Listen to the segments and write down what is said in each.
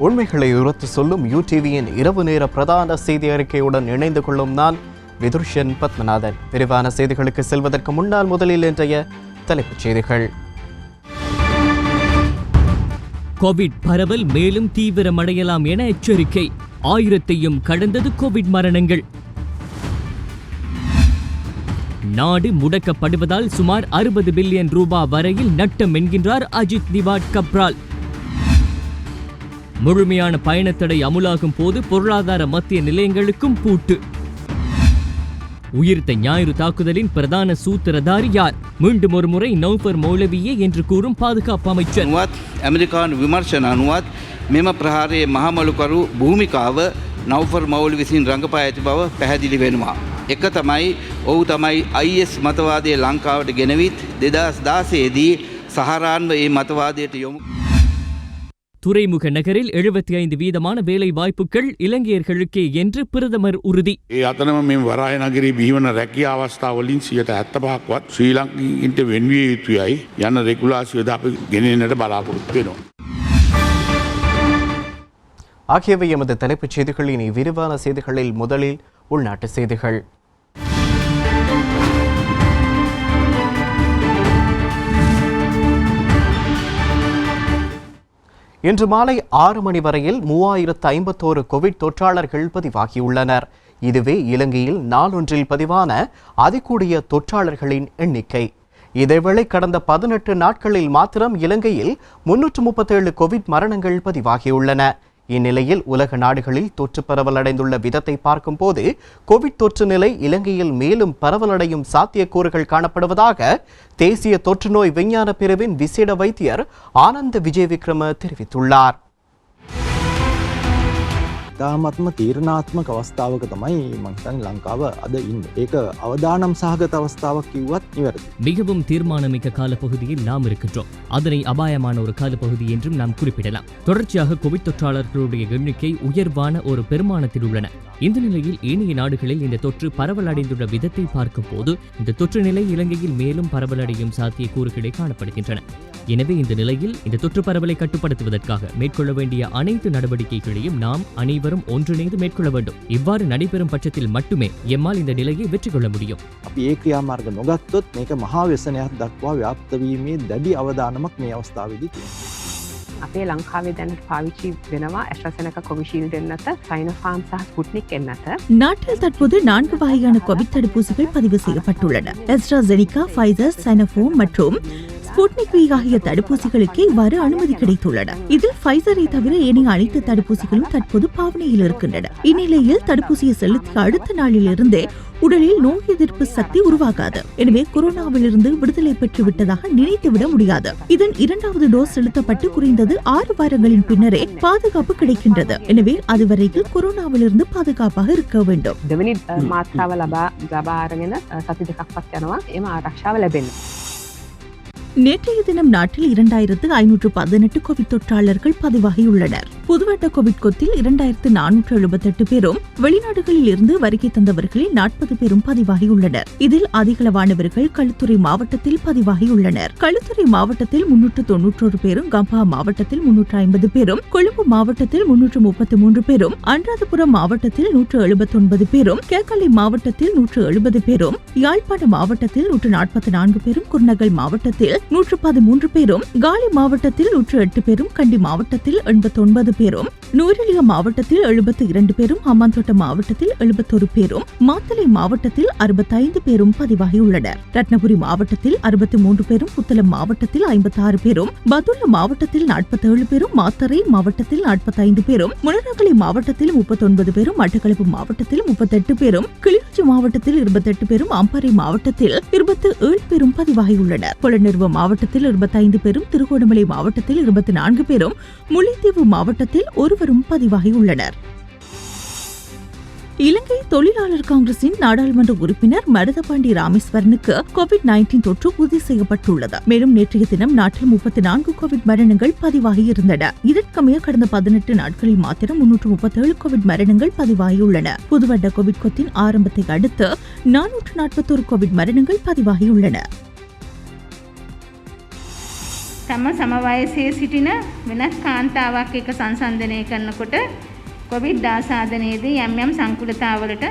உண்மைகளை உரத்து சொல்லும் யூடிவியின் இரவு நேர பிரதான செய்தி அறிக்கையுடன் இணைந்து கொள்ளும் நான் விதுர்ஷன் பத்மநாதன். விரிவான செய்திகளுக்கு செல்வதற்கு முன்னால் முதலில் இன்றைய தலைப்புச் செய்திகள். கோவிட் பரவல் மேலும் தீவிரமடையலாம் என எச்சரிக்கை. 1000ஐயும் கடந்தது கோவிட் மரணங்கள். நாடு முடக்கப்படுவதால் சுமார் 60 பில்லியன் ரூபாய் வரையில் நட்டம் என்கின்றார் அஜித் திவாட் கப்ரால். முழுமையான பயணத்தடை அமுலாகும் போது பொருளாதார மத்திய நிலையங்களுக்கும் பூட்டு. உயிர்த்த ஞாயிறு தாக்குதலின் பிரதான சூத்திரதாரி யார்? மீண்டும் ஒரு முறை நௌஃபர் மௌலவியே என்று கூறும் பாதுகாப்பு அமைச்சர். அமெரிக்கான் விமர்சன அனுவாத் මෙම ප්‍රහාරයේ මහමලුකරු භූමිකාව නෞෆර් මවුල් විසින් රඟපා ඇති බව පැහැදිලි වෙනවා. එක තමයි ඔහු තමයි IS මතවාදය ලංකාවට ගෙනවිත් 2016 දී සහරාන්ව ඒ මතවාදයට යොමු. துறைமுக நகரில் 75% வேலை வாய்ப்புகள் இலங்கையர்களுக்கே என்று பிரதமர் உறுதி. ඒ අතනම මේ වරාය නගරේ බිහිවන රැකියා අවස්ථාවලින් 75%ක්වත් ශ්‍රී ලංකිකයින්ට වෙන්විය යුතුයයි යන රෙගුලාසියද අපි ගෙනෙන්නට බලාපොරොත්තු වෙනවා. ஆகியவை எமது தலைப்புச் செய்திகள். இனி விரிவான செய்திகளில் முதலில் உள்நாட்டு செய்திகள். இன்று மாலை 6 மணி வரையில் 3051 கோவிட் தொற்றாளர்கள் பதிவாகியுள்ளனர். இதுவே இலங்கையில் நாளொன்றில் பதிவான அதிகூடிய தொற்றாளர்களின் எண்ணிக்கை. இதேவேளை கடந்த 18 நாட்களில் மாத்திரம் இலங்கையில் 337 கோவிட் மரணங்கள் பதிவாகியுள்ளன. இந்நிலையில் உலக நாடுகளில் தொற்று பரவலடைந்துள்ள விதத்தை பார்க்கும் போது கோவிட் தொற்று நிலை இலங்கையில் மேலும் பரவலடையும் சாத்தியக்கூறுகள் காணப்படுவதாக தேசிய தொற்று நோய் விஞ்ஞான பிரிவின் விசேட வைத்தியர் ஆனந்த விஜயவிக்ரம தெரிவித்துள்ளார். තාමත්ම තීරණාත්මක අවස්ථාවක තමයි මම හිතන්නේ ලංකාව අද ඉන්නේ. ඒක අවදානම් සහගත අවස්ථාවක් කිව්වත් නිවැරදි. மிகவும் தீர்மானமிக்க காலப்பகுதியில் நாம் இருக்கின்றோம். அதனை அபாயமான ஒரு காலப்பகுதி என்றும் நாம் குறிப்பிடலாம். தொடர்ச்சியாக கோவிட் தொற்றாளர்களுடைய எண்ணிக்கை உயர்வான ஒரு பெருமானத்தில் உள்ளன. இந்த நிலையில் ஏனைய நாடுகளில் இந்த தொற்று பரவலடைந்துள்ள விதத்தை பார்க்கும் போது இந்த தொற்று நிலை இலங்கையில் மேலும் பரவலடையும் சாத்தியக்கூறுகளே காணப்படுகின்றன. எனவே இந்த நிலையில் இந்த தொற்று பரவலை கட்டுப்படுத்துவதற்காக மேற்கொள்ள வேண்டிய அனைத்து நடவடிக்கைகளையும் நாம் அனைவரும் ஒன்றிணைந்து மேற்கொள்ள வேண்டும். இவ்வாறு நடைபெறும் பட்சத்தில் மட்டுமே எம்மால் இந்த நிலையை வெற்றி கொள்ள முடியும். අපි ඒ ක්‍රියාමාර්ග නොගත්තොත් මේක මහා ව්‍යසනයක් දක්වා ව්‍යාප්ත වීමේ දැඩි අවදානමක් මේ අවස්ථාවේදී තියෙනවා. අපේ ලංකාවේ දැනට පාවිච්චි වෙනවා AstraZeneca Covishield එන්නත, Sinopharm සහ Sputnik එන්නත. நாட்டில் தற்போது 4 வகையான கோவிட் தடுப்பூசிகள் பதிவு செய்யப்பட்டுள்ளன. AstraZeneca, Pfizer, Sinopharm மற்றும் ஸ்புட்னிக் V ஆகிய தடுப்பூசிகளுக்கு இவ்வாறு அனுமதி கிடைத்துள்ளன. இதில் ஃபைசரை தவிர ஏனைய அனைத்து தடுப்பூசிகளும் தற்போது பாவனையில் இருக்கின்றன. இந்நிலையில் தடுப்பூசியை செலுத்திய அடுத்த நாளிலிருந்தே உடலில் நோய் எதிர்ப்பு சக்தி உருவாகாது. எனவே கொரோனாவிலிருந்து விடுதலை பெற்று விட்டதாக நினைத்துவிட முடியாது. இதன் 2வது டோஸ் செலுத்தப்பட்டு குறைந்தது 6 வாரங்களின் பின்னரே பாதுகாப்பு கிடைக்கின்றது. எனவே அதுவரையில் கொரோனாவிலிருந்து பாதுகாப்பாக இருக்க வேண்டும். දෙවෙනි මාත්‍රාව ලබා අරගෙන සති දෙකක් පස්සේ යනවා එම ආරක්ෂාව ලැබෙන්න. நேற்றைய தினம் நாட்டில் 2518 கோவிட் தொற்றாளர்கள் பதிவாகியுள்ளனர். புதுவட்ட கோவிட் கொத்தில் 2478 பேரும் வெளிநாடுகளில் இருந்து வருகை தந்தவர்களில் 40 பேரும் பதிவாகியுள்ளனர். இதில் அதிகளவானவர்கள் களுத்துறை மாவட்டத்தில் பதிவாகியுள்ளனர். களுத்துறை மாவட்டத்தில் 391 பேரும், கம்பா மாவட்டத்தில் 350 பேரும், கொழும்பு மாவட்டத்தில் 333 பேரும், அனுராதபுரம் மாவட்டத்தில் 179 பேரும், கேகாலை மாவட்டத்தில் 170 பேரும், யாழ்ப்பாண மாவட்டத்தில் 144 பேரும், குர்நகல் மாவட்டத்தில் 113 பேரும், காலி மாவட்டத்தில் 108 பேரும், கண்டி மாவட்டத்தில் 89 பேரும், நூரெலியா மாவட்டத்தில் 72 பேரும், ஹம்பாந்தோட்ட மாவட்டத்தில் 71 பேரும், மாத்தளை மாவட்டத்தில் 65 பேரும் பதிவாகியுள்ளனர். ரத்னபுரி மாவட்டத்தில் 63 பேரும், புத்தளம் மாவட்டத்தில் 56 பேரும், பதுள மாவட்டத்தில் 47 பேரும், மாத்தறை மாவட்டத்தில் 45 பேரும், முனராகலை மாவட்டத்தில் 39 பேரும், மட்டக்களப்பு மாவட்டத்தில் 38 பேரும், கிளிநொச்சி மாவட்டத்தில் 28 பேரும், அம்பாறை மாவட்டத்தில் 27 பேரும் பதிவாகியுள்ளனர். புலனர்வ மாவட்டத்தில் 25 பேரும், திருகோணமலை மாவட்டத்தில் 24 பேரும், முல்லைத்தீவு மாவட்டத்தில் ஒருவரும் பதிவாகியுள்ளனர். இலங்கை தொழிலாளர் காங்கிரசின் நாடாளுமன்ற உறுப்பினர் மருதபாண்டி ராமேஸ்வரனுக்கு கோவிட்-19 தொற்று உறுதி செய்யப்பட்டுள்ளது. மேலும் நேற்றைய தினம் நாட்டில் 34 கோவிட் மரணங்கள் பதிவாகியிருந்தன. இதற்கமைய கடந்த 18 நாட்களில் மாத்திரம் 337 கோவிட் மரணங்கள் பதிவாகியுள்ளன. புதுவட்ட கோவிட் கொத்தின் ஆரம்பத்தை அடுத்து 441 கோவிட் மரணங்கள் பதிவாகியுள்ளன. තම සමවයසේ සිටින වෙනත් කාන්තාවක් එක්ක සංසන්දනය කරනකොට කොවිඩ් ආසාදනයේදී යම් යම් සංකුලතාවලට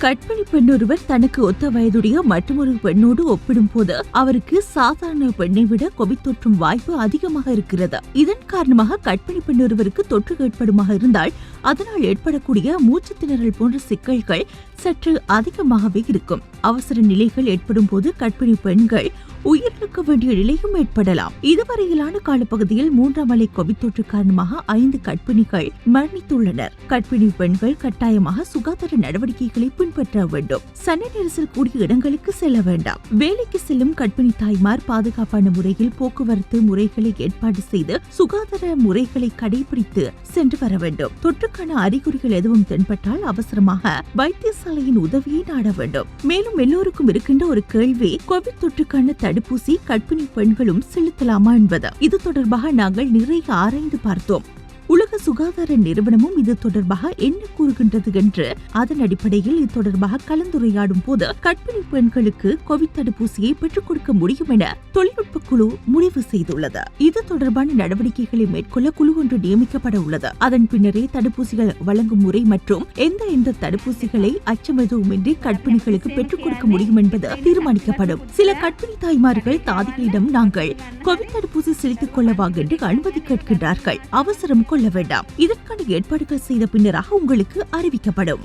கர்ப்பிணி பெண் ஒருவர் தனக்கு ஒத்த வயதுடைய மற்றொரு பெண்ணோடு ஒப்பிடும்போது அவருக்கு சாதாரண பெண்ணை விட கோவிட் தொற்றும் வாய்ப்பு அதிகமாக இருக்கிறது. இதன் காரணமாக கர்ப்பிணி பெண் ஒருவருக்கு தொற்று ஏற்படுமாக இருந்தால் அதனால் ஏற்படக்கூடிய மூச்சு திணறல் போன்ற சிக்கல்கள் சற்று அதிகமாகவே இருக்கும். அவசர நிலைகள் ஏற்படும் போது கர்ப்பிணி பெண்கள் உயிரிழக்க வேண்டிய நிலையும் ஏற்படலாம். இதுவரையிலான காலப்பகுதியில் 3ஆம் அலை கோவிட் தொற்று காரணமாக 5 கர்ப்பிணிகள் மரணித்துள்ளனர். கர்ப்பிணி பெண்கள் கட்டாயமாக சுகாதார நடவடிக்கைகளை பின்பற்ற வேண்டும். சனி நெரிசல் கூடிய இடங்களுக்கு செல்ல வேண்டாம். வேலைக்கு செல்லும் கர்ப்பிணி தாய்மார் பாதுகாப்பான முறையில் போக்குவரத்து முறைகளை ஏற்பாடு செய்து சுகாதார முறைகளை கடைபிடித்து சென்று வர வேண்டும். தொற்றுக்கான அறிகுறிகள் எதுவும் தென்பட்டால் அவசரமாக வைத்தியசாலையின் உதவியை நாட வேண்டும். மேலும் எல்லோருக்கும் இருக்கின்ற ஒரு கேள்வி, கோவிட் தொற்றுக்கான தடுப்பூசி கர்ப்பிணி பெண்களும் செலுத்தலாமா என்பது. இது தொடர்பாக நாங்கள் நிறைய ஆராய்ந்து பார்த்தோம். உலக சுகாதார நிறுவனமும் இது தொடர்பாக என்ன கூறுகின்றது என்று அதன் அடிப்படையில் இது தொடர்பாக கலந்துரையாடும் போது கர்ப்பிணி பெண்களுக்கு கோவிட் தடுப்பூசியை பெற்றுக் கொடுக்க முடியும் என தொழில்நுட்ப குழு முடிவு செய்துள்ளது. இது தொடர்பான நடவடிக்கைகளை மேற்கொள்ள குழு ஒன்று நியமிக்கப்பட உள்ளது. அதன் பின்னரே தடுப்பூசிகள் வழங்கும் முறை மற்றும் எந்த தடுப்பூசிகளை அச்சம் எதுவுமின்றி கர்ப்பிணிகளுக்கு பெற்றுக் கொடுக்க முடியும் என்பது தீர்மானிக்கப்படும். சில கர்ப்பிணி தாய்மார்கள் தாதிகளிடம் நாங்கள் கோவிட் தடுப்பூசி செலுத்திக் கொள்ளவா என்று அனுமதி கேட்கின்றார்கள். அவசரம் கொள்ள வேண்டாம். இதற்கான ஏற்பாடுகள் செய்த பின்னராக உங்களுக்கு அறிவிக்கப்படும்.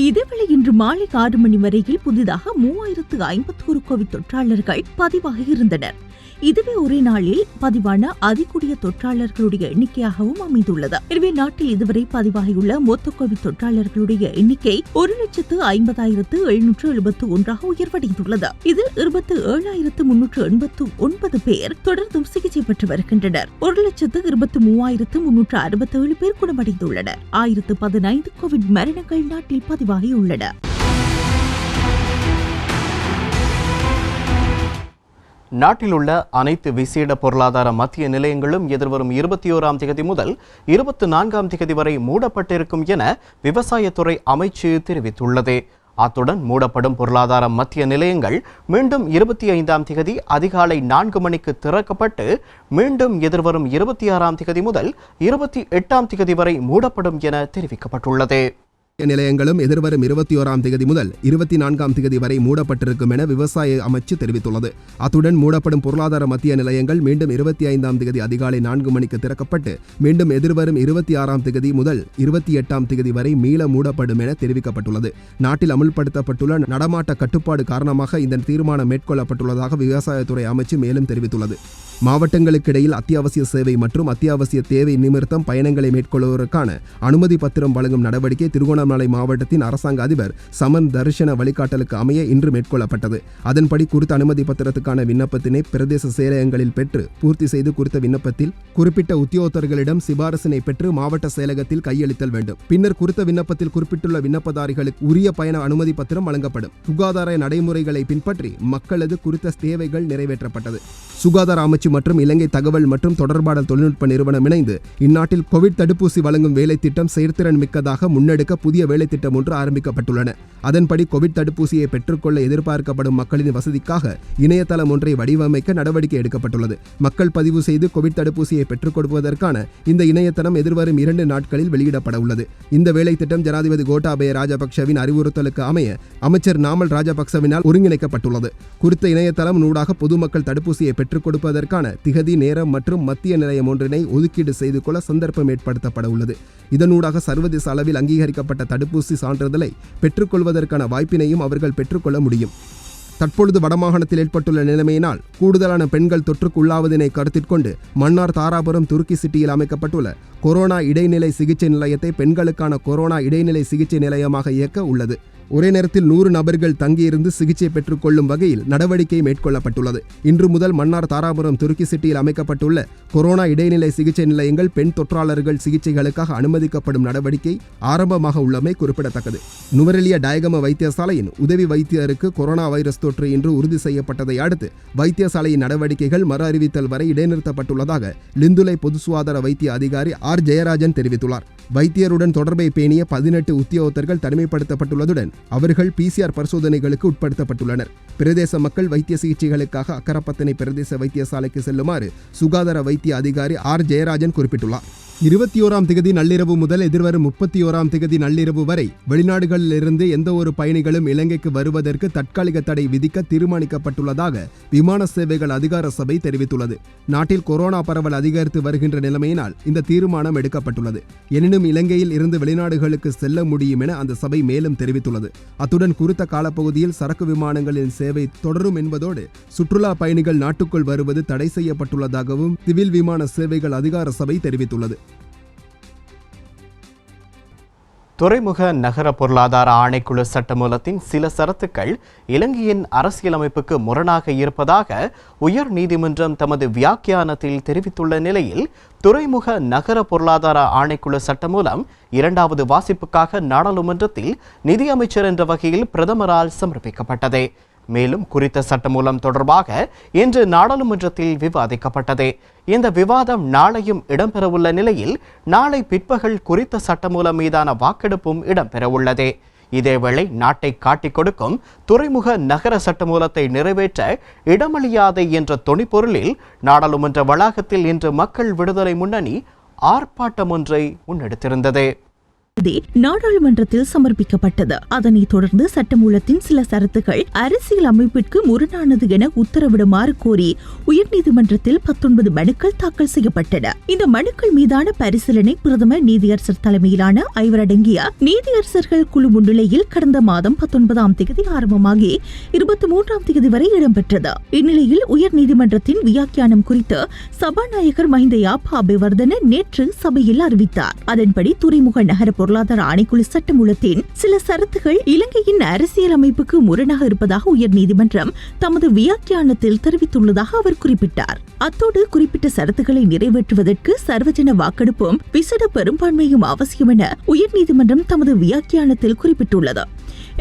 இதேவேளை இன்று மாலை 6 மணி வரையில் புதிதாக 3051 கோவிட் தொற்றாளர்கள் பதிவாகி இருந்தனர். இதுவே ஒரே நாளில் பதிவான அதிகூடிய தொற்றாளர்களுடைய எண்ணிக்கையாகவும் அமைந்துள்ளது. எனவே நாட்டில் இதுவரை பதிவாகியுள்ள மொத்த கோவிட் தொற்றாளர்களுடைய எண்ணிக்கை 1,50,771 உயர்வடைந்துள்ளது. இதில் 27,389 பேர் தொடர்ந்தும் சிகிச்சை பெற்று வருகின்றனர். 1,23,367 பேர் குணமடைந்துள்ளனர். 1015 கோவிட் மரணங்கள் நாட்டில் பதிவாகியுள்ளன. நாட்டில் உள்ள அனைத்து விசேட பொருளாதார மத்திய நிலையங்களும் எதிர்வரும் 21ஆம் தேதி முதல் 24ஆம் தேதி வரை மூடப்பட்டிருக்கும் என விவசாயத்துறை அமைச்சு தெரிவித்துள்ளது. அத்துடன் மூடப்படும் பொருளாதார மத்திய நிலையங்கள் மீண்டும் 25ஆம் தேதி அதிகாலை 4 மணிக்கு திறக்கப்பட்டு மீண்டும் எதிர்வரும் 26ஆம் தேதி முதல் 28ஆம் தேதி வரை மூடப்படும் என தெரிவிக்கப்பட்டுள்ளது. நிலையங்களும் எதிர்வரும் 21ஆம் தேதி முதல் 24ஆம் தேதி வரை மூடப்பட்டிருக்கும் என விவசாய அமைச்சு தெரிவித்துள்ளது. அத்துடன் மூடப்படும் பொருளாதார மத்திய நிலையங்கள் மீண்டும் 25ஆம் தேதி அதிகாலை 4 மணிக்கு திறக்கப்பட்டு மீண்டும் எதிர்வரும் 26ஆம் தேதி முதல் 28ஆம் தேதி வரை மீள மூடப்படும் என தெரிவிக்கப்பட்டுள்ளது. நாட்டில் அமுல்படுத்தப்பட்டுள்ள நடமாட்ட கட்டுப்பாடு காரணமாக இந்த தீர்மானம் மேற்கொள்ளப்பட்டுள்ளதாக விவசாயத்துறை அமைச்சு மேலும் தெரிவித்துள்ளது. மாவட்டங்களுக்கு இடையில் அத்தியாவசிய சேவை மற்றும் அத்தியாவசிய தேவை நிமித்தம் பயணங்களை மேற்கொள்வதற்கான அனுமதி பத்திரம் வழங்கும் நடவடிக்கை திருகோணமலை மாவட்டத்தின் அரசாங்க அதிபர் சமன் தரிசன வழிகாட்டலுக்கு அமைய இன்று மேற்கொள்ளப்பட்டது. அதன்படி குறித்த அனுமதி பத்திரத்துக்கான விண்ணப்பத்தினை பிரதேச செயலகங்களில் பெற்று பூர்த்தி செய்து குறித்த விண்ணப்பத்தில் குறிப்பிட்ட உத்தியோகத்தர்களிடம் சிபாரசினை பெற்று மாவட்ட செயலகத்தில் கையளித்தல் வேண்டும். பின்னர் குறித்த விண்ணப்பத்தில் குறிப்பிட்டுள்ள விண்ணப்பதாரிகளுக்கு உரிய பயண அனுமதி பத்திரம் வழங்கப்படும். சுகாதார நடைமுறைகளை பின்பற்றி மக்களது குறித்த தேவைகள் நிறைவேற்றப்பட்டது. சுகாதார அமைச்சு மற்றும் இலங்கை தகவல் மற்றும் தொடர்பாடல் தொழில்நுட்ப நிறுவனம் இணைந்து இந்நாட்டில் கோவிட் தடுப்பூசி வழங்கும் வேலை திட்டம் செயற்திறன் மிக்கதாக முன்னெடுக்க புதிய வேலை திட்டம் ஒன்று ஆரம்பிக்கப்பட்டுள்ளன. அதன்படி கோவிட் தடுப்பூசியை பெற்றுக்கொள்ள எதிர்பார்க்கப்படும் மக்களின் வசதிக்காக இணையதளம் ஒன்றை வடிவமைக்க நடவடிக்கை எடுக்கப்பட்டுள்ளது. மக்கள் பதிவு செய்து கோவிட் தடுப்பூசியை பெற்றுக் கொடுப்பதற்கான இந்த இணையதளம் எதிர்வரும் 2 நாட்களில் வெளியிடப்பட உள்ளது. இந்த வேலை திட்டம் ஜனாதிபதி கோட்டாபய ராஜபக்சவின் அறிவுறுத்தலுக்கு அமைய அமைச்சர் நாமல் ராஜபக்சவினால் ஒருங்கிணைக்கப்பட்டுள்ளது. குறித்த இணையதளம் ஊடாக பொதுமக்கள் தடுப்பூசியை பெற்றுக் கொடுப்பதற்கான திகதி, நேரம் மற்றும் மத்திய நிலையம் ஒன்றினை ஒதுக்கீடு செய்து கொள்ள சந்தர்ப்பம் ஏற்படுத்தப்பட உள்ளது. இதனூடாக சர்வதேச அளவில் அங்கீகரிக்கப்பட்ட தடுப்பூசி சான்றிதழை பெற்றுக்கொள்வதற்கான வாய்ப்பினையும் அவர்கள் பெற்றுக்கொள்ள முடியும். தற்பொழுது வடமாகாணத்தில் ஏற்பட்டுள்ள நிலைமையினால் கூடுதலான பெண்கள் தொற்றுக்கு உள்ளாவதனை கருத்தில் கொண்டு மன்னார் தாராபுரம் துருக்கி சிட்டியில் அமைக்கப்பட்டுள்ள கொரோனா இடைநிலை சிகிச்சை நிலையத்தை பெண்களுக்கான கொரோனா இடைநிலை சிகிச்சை நிலையமாக இயக்க உள்ளது. ஒரே நேரத்தில் 100 நபர்கள் தங்கியிருந்து சிகிச்சை பெற்றுக் கொள்ளும் வகையில் நடவடிக்கை மேற்கொள்ளப்பட்டுள்ளது. இன்று முதல் மன்னார் தாராபுரம் துருக்கி சிட்டியில் அமைக்கப்பட்டுள்ள கொரோனா இடைநிலை சிகிச்சை நிலையங்கள் பெண் தொற்றாளர்கள் சிகிச்சைகளுக்காக அனுமதிக்கப்படும் நடவடிக்கை ஆரம்பமாக உள்ளமை குறிப்பிடத்தக்கது. நுவரெலியா டயகம வைத்தியசாலையின் உதவி வைத்தியருக்கு கொரோனா வைரஸ் தொற்று இன்று உறுதி செய்யப்பட்டதை அடுத்து வைத்தியசாலையின் நடவடிக்கைகள் மறு அறிவித்தல் வரை இடைநிறுத்தப்பட்டுள்ளதாக லிந்துலை பொது சுகாதார வைத்திய அதிகாரி ஆர் ஜெயராஜன் தெரிவித்துள்ளார். வைத்தியருடன் தொடர்பை பேணிய 18 உத்தியோகத்தர்கள் தனிமைப்படுத்தப்பட்டுள்ளதுடன் அவர்கள் PCR பரிசோதனைகளுக்கு உட்படுத்தப்பட்டுள்ளனர். பிரதேச மக்கள் வைத்திய சிகிச்சைகளுக்காக அக்கரப்பத்தனை பிரதேச வைத்தியசாலைக்கு செல்லுமாறு சுகாதார வைத்திய அதிகாரி ஆர் ஜெயராஜன் குறிப்பிட்டுள்ளார். 21ஆம் திகதி நள்ளிரவு முதல் எதிர்வரும் 31ஆம் திகதி நள்ளிரவு வரை வெளிநாடுகளிலிருந்து எந்த ஒரு பயணிகளும் இலங்கைக்கு வருவதற்கு தற்காலிக தடை விதிக்க தீர்மானிக்கப்பட்டுள்ளதாக விமான சேவைகள் அதிகார சபை தெரிவித்துள்ளது. நாட்டில் கொரோனா பரவல் அதிகரித்து வருகின்ற நிலைமையினால் இந்த தீர்மானம் எடுக்கப்பட்டுள்ளது. எனினும் இலங்கையில் இருந்து வெளிநாடுகளுக்கு செல்ல முடியும் என அந்த சபை மேலும் தெரிவித்துள்ளது. அத்துடன் குறித்த காலப்பகுதியில் சரக்கு விமானங்களின் சேவை தொடரும் என்பதோடு சுற்றுலா பயணிகள் நாட்டுக்குள் வருவது தடை செய்யப்பட்டுள்ளதாகவும் சிவில் விமான சேவைகள் அதிகார சபை தெரிவித்துள்ளது. துறைமுக நகர பொருளாதார ஆணைக்குழு சட்டமூலத்தின் சில சரத்துக்கள் இலங்கையின் அரசியலமைப்புக்கு முரணாக இருப்பதாக உயர் நீதிமன்றம் தமது வியாக்கியானத்தில் தெரிவித்துள்ள நிலையில் துறைமுக நகர பொருளாதார ஆணைக்குழு சட்டமூலம் 2வது வாசிப்புக்காக நாடாளுமன்றத்தில் நிதியமைச்சர் என்ற வகையில் பிரதமரால் சமர்ப்பிக்கப்பட்டது. மேலும் குறித்த சட்டமூலம் தொடர்பாக இன்று நாடாளுமன்றத்தில் விவாதிக்கப்பட்டது. இந்த விவாதம் நாளையும் இடம்பெறவுள்ள நிலையில் நாளை பிற்பகல் குறித்த சட்டமூலம் மீதான வாக்கெடுப்பும் இடம்பெறவுள்ளது. இதேவேளை நாட்டை காட்டிக் கொடுக்கும் துறைமுக நகர சட்டமூலத்தை நிறைவேற்ற இடமளியாது என்ற தொனிப்பொருளில் நாடாளுமன்ற வளாகத்தில் இன்று மக்கள் விடுதலை முன்னணி ஆர்ப்பாட்டம் ஒன்றை முன்னெடுத்திருந்தது. நாடாளுமன்றத்தில் சமர்ப்பிக்கப்பட்டது. அதனைத் தொடர்ந்து சட்டமூலத்தின் சில சரத்துகள் அரசியல் அமைப்பிற்கு முரணானது என உத்தரவிடுமாறு கோரி உயர்நீதிமன்றத்தில் 19 மனுக்கள் தாக்கல் செய்யப்பட்டன. இந்த மனுக்கள் மீதான பரிசீலனை பிரதமர் நீதியரசர் தலைமையிலான 5 அடங்கிய நீதியரசர்கள் குழு முன்னிலையில் கடந்த மாதம் 19ஆம் தேதி ஆரம்பமாகி 23ஆம் தேதி வரை இடம்பெற்றது. இந்நிலையில் உயர்நீதிமன்றத்தின் வியாக்கியானம் குறித்து சபாநாயகர் மஹிந்த யாப்பா அபிவர்தன நேற்று சபையில் அறிவித்தார். அதன்படி துறைமுக நகர பொருளாதார ஆணைக்குழு சட்டமூலத்தின் சில சரத்துகள் இலங்கையின் அரசியல் அமைப்புக்கு முரணாக இருப்பதாக உயர்நீதிமன்றம் தமது வியாக்கியானத்தில் தெரிவித்துள்ளதாக அவர் குறிப்பிட்டார். அத்தோடு குறிப்பிட்ட சரத்துக்களை நிறைவேற்றுவதற்கு சர்வஜன வாக்கெடுப்பும் விசேட பெரும்பான்மையும் அவசியம் என உயர்நீதிமன்றம் தமது வியாக்கியானத்தில் குறிப்பிட்டுள்ளது.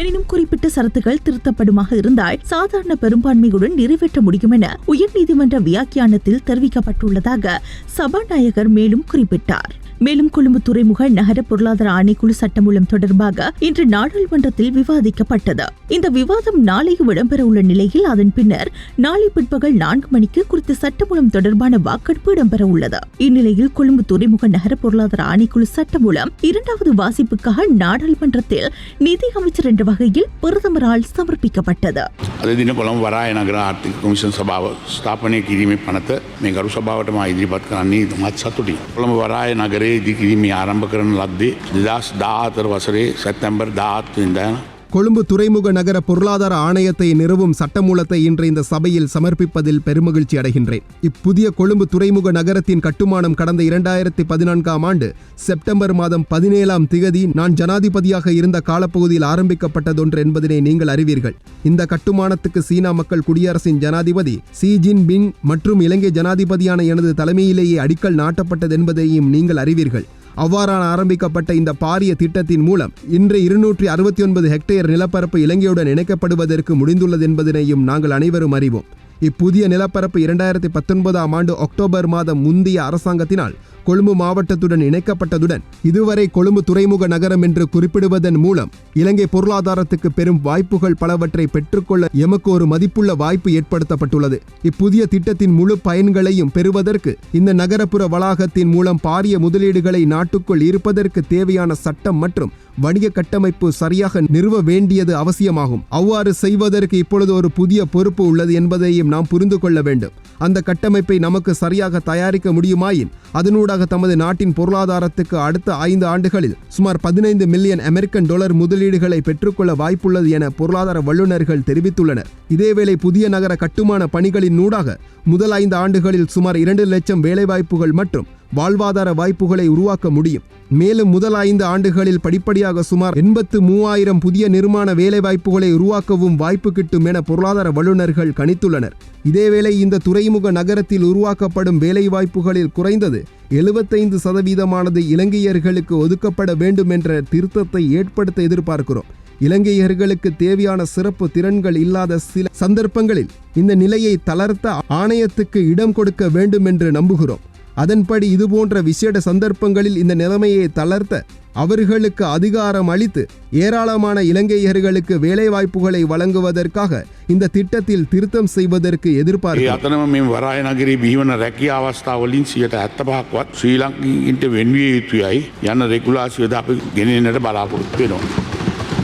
எனினும் குறிப்பிட்ட சரத்துகள் திருத்தப்படுமாக இருந்தால் சாதாரண பெரும்பான்மையுடன் நிறைவேற்ற முடியும் என உயர்நீதிமன்ற வியாக்கியானத்தில் தெரிவிக்கப்பட்டுள்ளதாக சபாநாயகர் மேலும் குறிப்பிட்டார். மேலும் கொழும்பு துறைமுக நகர பொருளாதார ஆணைக்குழு சட்டமூலம் தொடர்பாக இன்று நாடாளுமன்றத்தில் விவாதிக்கப்பட்டது. இந்த விவாதம் நாளையும் இடம்பெறவுள்ள நிலையில் அதன் பின்னர் நாளை பிற்பகல் 4 மணிக்கு குறித்த சட்டமூலம் தொடர்பான வாக்கெடுப்பு இடம்பெறவுள்ளது. இந்நிலையில் கொழும்பு துறைமுக நகர பொருளாதார ஆணைக்குழு சட்டமூலம் 2வது வாசிப்புக்காக நாடாளுமன்றத்தில் நிதி அமைச்சர் என்ற வகையில் பிரதமரால் சமர்ப்பிக்கப்பட்டது. අද දින කොළඹ වරාය නගර ආර්ථික කොමිෂන් සභාව ස්ථාපනය කිරීමේ පනත මේ ගරු සභාවට මා ඉදිරිපත් කරන්නේ ඉතාමත් සතුටින්. කොළඹ වරාය නගරයේ ඉදිකිරීමේ ආරම්භ කරන ලද්දේ 2014 වසරේ සැප්තැම්බර් 17 වෙනිදා கொழும்பு துறைமுக நகர பொருளாதார ஆணையத்தை நிறுவும் சட்டமூலத்தை இன்று இந்த சபையில் சமர்ப்பிப்பதில் பெருமகிழ்ச்சி அடைகின்றேன். இப்புதிய கொழும்பு துறைமுக நகரத்தின் கட்டுமானம் கடந்த 2014ஆம் ஆண்டு செப்டம்பர் மாதம் 17ஆம் திகதி நான் ஜனாதிபதியாக இருந்த காலப்பகுதியில் ஆரம்பிக்கப்பட்டதொன்று என்பதனை நீங்கள் அறிவீர்கள். இந்த கட்டுமானத்துக்கு சீனா மக்கள் குடியரசின் ஜனாதிபதி ஷி ஜின்பிங் மற்றும் இலங்கை ஜனாதிபதியான எனது தலைமையிலேயே அடிக்கல் நாட்டப்பட்டது என்பதையும் நீங்கள் அறிவீர்கள். அவ்வாறான ஆரம்பிக்கப்பட்ட இந்த பாரிய திட்டத்தின் மூலம் இன்று 269 ஹெக்டேர் நிலப்பரப்பு இலங்கையுடன் இணைக்கப்படுவதற்கு முடிந்துள்ளது என்பதனையும் நாங்கள் அனைவரும் அறிவோம். இப்புதிய நிலப்பரப்பு 2019ஆம் ஆண்டு அக்டோபர் மாதம் முந்தைய அரசாங்கத்தினால் கொழும்பு மாவட்டத்துடன் இணைக்கப்பட்டதுடன் இதுவரை கொழும்பு துறைமுக நகரம் என்று குறிப்பிடுவதன் மூலம் இலங்கை பொருளாதாரத்துக்கு பெரும் வாய்ப்புகள் பலவற்றை பெற்றுக்கொள்ள எமக்கு ஒரு மதிப்புள்ள வாய்ப்பு ஏற்படுத்தப்பட்டுள்ளது. இப்புதிய திட்டத்தின் முழு பயன்களையும் பெறுவதற்கு இந்த நகரப்புற வளாகத்தின் மூலம் பாரிய முதலீடுகளை நாட்டுக்குள் இருப்பதற்கு தேவையான சட்டம் மற்றும் வணிக கட்டமைப்பு சரியாக நிறுவ வேண்டியது அவசியமாகும். அவ்வாறு செய்வதற்கு இப்பொழுது ஒரு புதிய பொறுப்பு உள்ளது என்பதையும் நாம் புரிந்து கொள்ள வேண்டும். அந்த கட்டமைப்பை நமக்கு சரியாக தயாரிக்க முடியுமாயின் அதனூடாக தமது நாட்டின் பொருளாதாரத்துக்கு அடுத்த 5 ஆண்டுகளில் சுமார் 15 மில்லியன் அமெரிக்கன் டாலர் முதலீடுகளை பெற்றுக்கொள்ள வாய்ப்புள்ளது என பொருளாதார வல்லுநர்கள் தெரிவித்துள்ளனர். இதேவேளை புதிய நகர கட்டுமான பணிகளின் ஊடாக முதல் 5 ஆண்டுகளில் சுமார் 2 லட்சம் வேலைவாய்ப்புகள் மற்றும் வாழ்வாதார வாய்ப்புகளை உருவாக்க முடியும். மேலும் முதல் 5 ஆண்டுகளில் படிப்படியாக சுமார் 83,000 புதிய நிர்மாண வேலைவாய்ப்புகளை உருவாக்கவும் வாய்ப்பு கிட்டும் என பொருளாதார வல்லுநர்கள் கணித்துள்ளனர். இதேவேளை இந்த துறைமுக நகரத்தில் உருவாக்கப்படும் வேலைவாய்ப்புகளில் குறைந்தது 75% இலங்கையர்களுக்கு ஒதுக்கப்பட வேண்டும் என்ற திருத்தத்தை ஏற்படுத்த எதிர்பார்க்கிறோம். இலங்கையர்களுக்கு தேவையான சிறப்பு திறன்கள் இல்லாத சில சந்தர்ப்பங்களில் இந்த நிலையை தளர்த்த ஆணையத்துக்கு இடம் கொடுக்க வேண்டும் என்று நம்புகிறோம். அதன்படி இதுபோன்ற விசேட சந்தர்ப்பங்களில் இந்த நிலைமையை தளர்த்த அவர்களுக்கு அதிகாரம் அளித்து ஏராளமான இலங்கையர்களுக்கு வேலைவாய்ப்புகளை வழங்குவதற்காக இந்த திட்டத்தில் திருத்தம் செய்வதற்கு எதிர்பார்க்கிறோம். අතනම මේ වරාය නගරේ බිහිවන රැකියා අවස්ථාවලින් 75%ක්වත් ශ්‍රී ලාංකිකයින්ට වෙන්විය යුතුයයි යන රෙගුලාසියද අපි ගෙනෙන්නට බලාපොරොත්තු වෙනවා.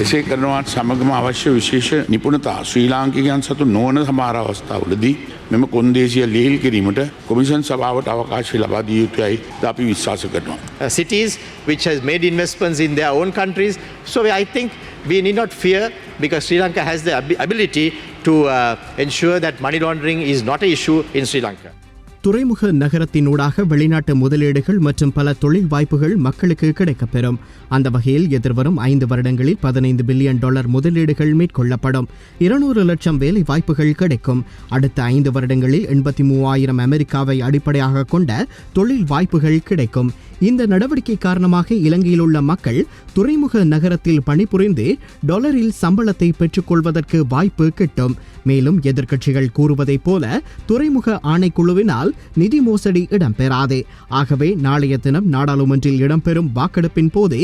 එසේ කරනවත් සමගම අවශ්‍ය විශේෂ නිපුණතා ශ්‍රී ලාංකිකයන් සතු නොවන සමහර අවස්ථාවලදී මෙම කොන්දේසිය ලිහිල් කිරීමට කොමිෂන් සභාවට අවකාශය ලබා දිය යුතුයයි අපි විශ්වාස කරනවා. Cities which has made investments in their own countries, so I think we need not fear because Sri Lanka has the ability to ensure that money laundering is not an issue in Sri Lanka. துறைமுக நகரத்தினூடாக வெளிநாட்டு முதலீடுகள் மற்றும் பல தொழில் வாய்ப்புகள் மக்களுக்கு கிடைக்கப்பெறும். அந்த வகையில் எதிர்வரும் 5 வருடங்களில் $15 பில்லியன் முதலீடுகள் மேற்கொள்ளப்படும். 200 லட்சம் வேலை வாய்ப்புகள் கிடைக்கும். அடுத்த 5 வருடங்களில் 83,000 அமெரிக்காவை அடிப்படையாக கொண்ட தொழில் வாய்ப்புகள் கிடைக்கும். இந்த நடவடிக்கை காரணமாக இலங்கையில் உள்ள மக்கள் துறைமுக நகரத்தில் பணிபுரிந்து டாலரில் சம்பளத்தை பெற்றுக்கொள்வதற்கு வாய்ப்பு கிட்டும். மேலும் எதிர்க்கட்சிகள் கூறுவதைப் போல துறைமுக ஆணைக்குழுவினால் நிதி மோசடி இடம்பெறாது. ஆகவே நாளைய தினம் நாடாளுமன்றில் இடம்பெறும் வாக்கெடுப்பின் போது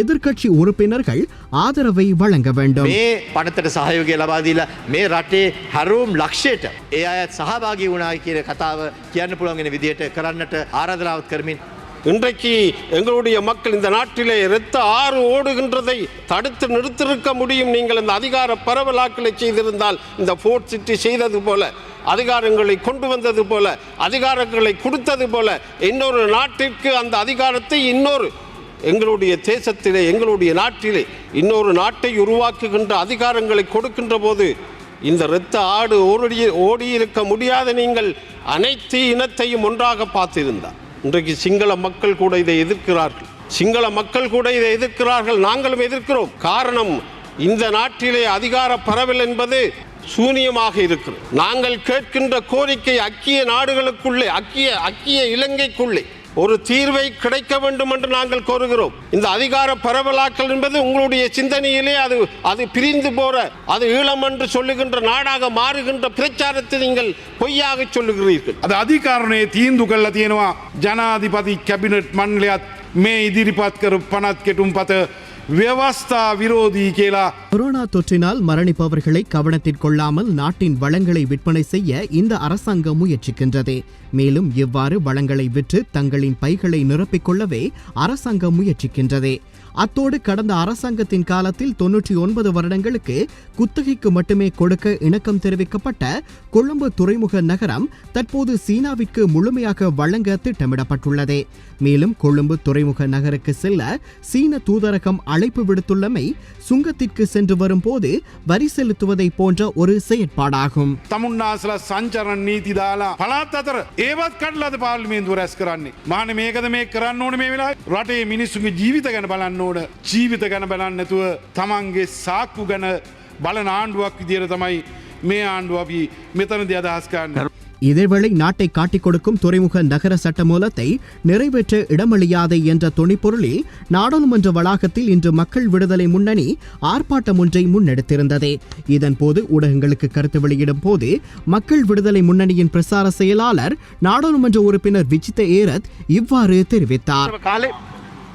எதிர்க்கட்சி உறுப்பினர்கள் ஆதரவை வழங்க வேண்டும். මේ පනතට සහයෝගය ලබා දීලා මේ රටේ හැරවුම් ලක්ෂයට ඒ අයත් සහභාගී වුණා කියන කතාව කියන්න පුළුවන් වෙන විදිහට කරන්නට ආරාධනාවක් කරමින් இன்றைக்கு எங்களுடைய மக்கள் இந்த நாட்டிலே இரத்த ஆறு ஓடுகின்றதை தடுத்து நிறுத்திருக்க முடியும். நீங்கள் இந்த அதிகார பரவலாக்களை செய்திருந்தால் இந்த ஃபோர்ட் சிட்டி செய்தது போல அதிகாரங்களை கொண்டு வந்தது போல அதிகாரங்களை கொடுத்தது போல இன்னொரு நாட்டிற்கு அந்த அதிகாரத்தை எங்களுடைய தேசத்திலே எங்களுடைய நாட்டிலே இன்னொரு நாட்டை உருவாக்குகின்ற அதிகாரங்களை கொடுக்கின்ற போது இந்த இரத்த ஆடு ஓடி இருக்க முடியாத நீங்கள் அனைத்து இனத்தையும் ஒன்றாக பார்த்திருந்தார். இன்றைக்கு சிங்கள மக்கள் கூட இதை எதிர்க்கிறார்கள். நாங்களும் எதிர்க்கிறோம். காரணம், இந்த நாட்டிலே அதிகார பரவல் என்பது சூனியமாக இருக்கிறது. நாங்கள் கேட்கின்ற கோரிக்கை ஐக்கிய நாடுகளுக்குள்ளே ஐக்கிய இலங்கைக்குள்ளே ஒரு தீர்வை கிடைக்க வேண்டும் என்று நாங்கள் கோருகிறோம். இந்த அதிகார பரவலாக்கல் என்பது உங்களுடைய சிந்தனையிலே அது பிரிந்து போற அது ஈழம் என்று சொல்லுகின்ற நாடாக மாறுகின்ற பிரச்சாரத்தை நீங்கள் பொய்யாக சொல்லுகிறீர்கள். அது அதிகாரණයේ තීන්දුව කළා තියෙනවා ජනාධිපති කැබිනට් මණ්ඩලයත් මේ ඉදිරිපත් කර පනත් කෙටුම්පත व्यवस्था विरोधी केला. கொரோனா தொற்றினால் மரணிப்பவர்களை கவனத்தில் கொள்ளாமல் நாட்டின் வளங்களை விற்பனை செய்ய இந்த அரசாங்கம் முயற்சிக்கின்றது. மேலும் இவ்வாறு வளங்களை விற்று தங்களின் பைகளை நிரப்பிக் கொள்ளவே அரசாங்கம் முயற்சிக்கின்றது. அத்தோடு கடந்த அரசாங்கத்தின் காலத்தில் 99 வருடங்களுக்கு குத்தகைக்கு மட்டுமே கொடுக்க இணக்கம் தெரிவிக்கப்பட்ட கொழும்பு துறைமுக நகரம் தற்போது சீனாவிற்கு முழுமையாக வழங்க திட்டமிடப்பட்டுள்ளது. மேலும் கொழும்பு துறைமுக நகருக்கு செல்ல சீன தூதரகம் அழைப்பு விடுத்துள்ளமை சுங்கத்திற்கு சென்று வரும் போது வரி செலுத்துவதை போன்ற ஒரு செயற்பாடாகும். තමුන්නාසලා සංචරණ නීති දාලා පළාත් අතර ඒවත් කඩලාද පාර්ලිමේන්තුව රැස් කරන්නේ. මානේ මේකද මේ කරන්න ඕනේ මේ වෙලාවේ? රටේ මිනිස්සුන්ගේ ජීවිත ගැන බලන්න ඕන. ජීවිත ගැන බලන්නේ නැතුව තමන්ගේ සාක්කු ගැන බලන ආණ්ඩුවක් විදියට තමයි මේ ආණ්ඩුව අපි මෙතනදී අදහස් කරන්නේ. இதேவேளை நாட்டை காட்டிக் கொடுக்கும் துறைமுக நகர சட்டமூலத்தை நிறைவேற்ற இடமளியாதே என்ற துணிப்பொருளில் நாடாளுமன்ற வளாகத்தில் இன்று மக்கள் விடுதலை முன்னணி ஆர்ப்பாட்டம் ஒன்றை முன்னெடுத்திருந்தது. இதன்போது ஊடகங்களுக்கு கருத்து வெளியிடும் போது மக்கள் விடுதலை முன்னணியின் பிரசார செயலாளர் நாடாளுமன்ற உறுப்பினர் விஜிත ஏரத் இவ்வாறு தெரிவித்தார்.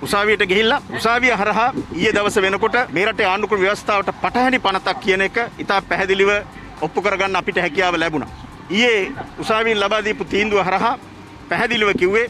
උසාවියට ගිහිල්ලා උසාවිය හරහා ඊයේ දවස වෙනකොට මේ රටේ ආණ්ඩුක්‍රම ව්‍යවස්ථාවට පටහැනි පනතක් කියන එක ඉතා පැහැදිලිව ඔප්පු කරගන්න අපිට හැකියාව ලැබුණා. ඊයේ උසාවියෙන් ලබා දීපු තීන්දුව හරහා පැහැදිලිව කිව්වේ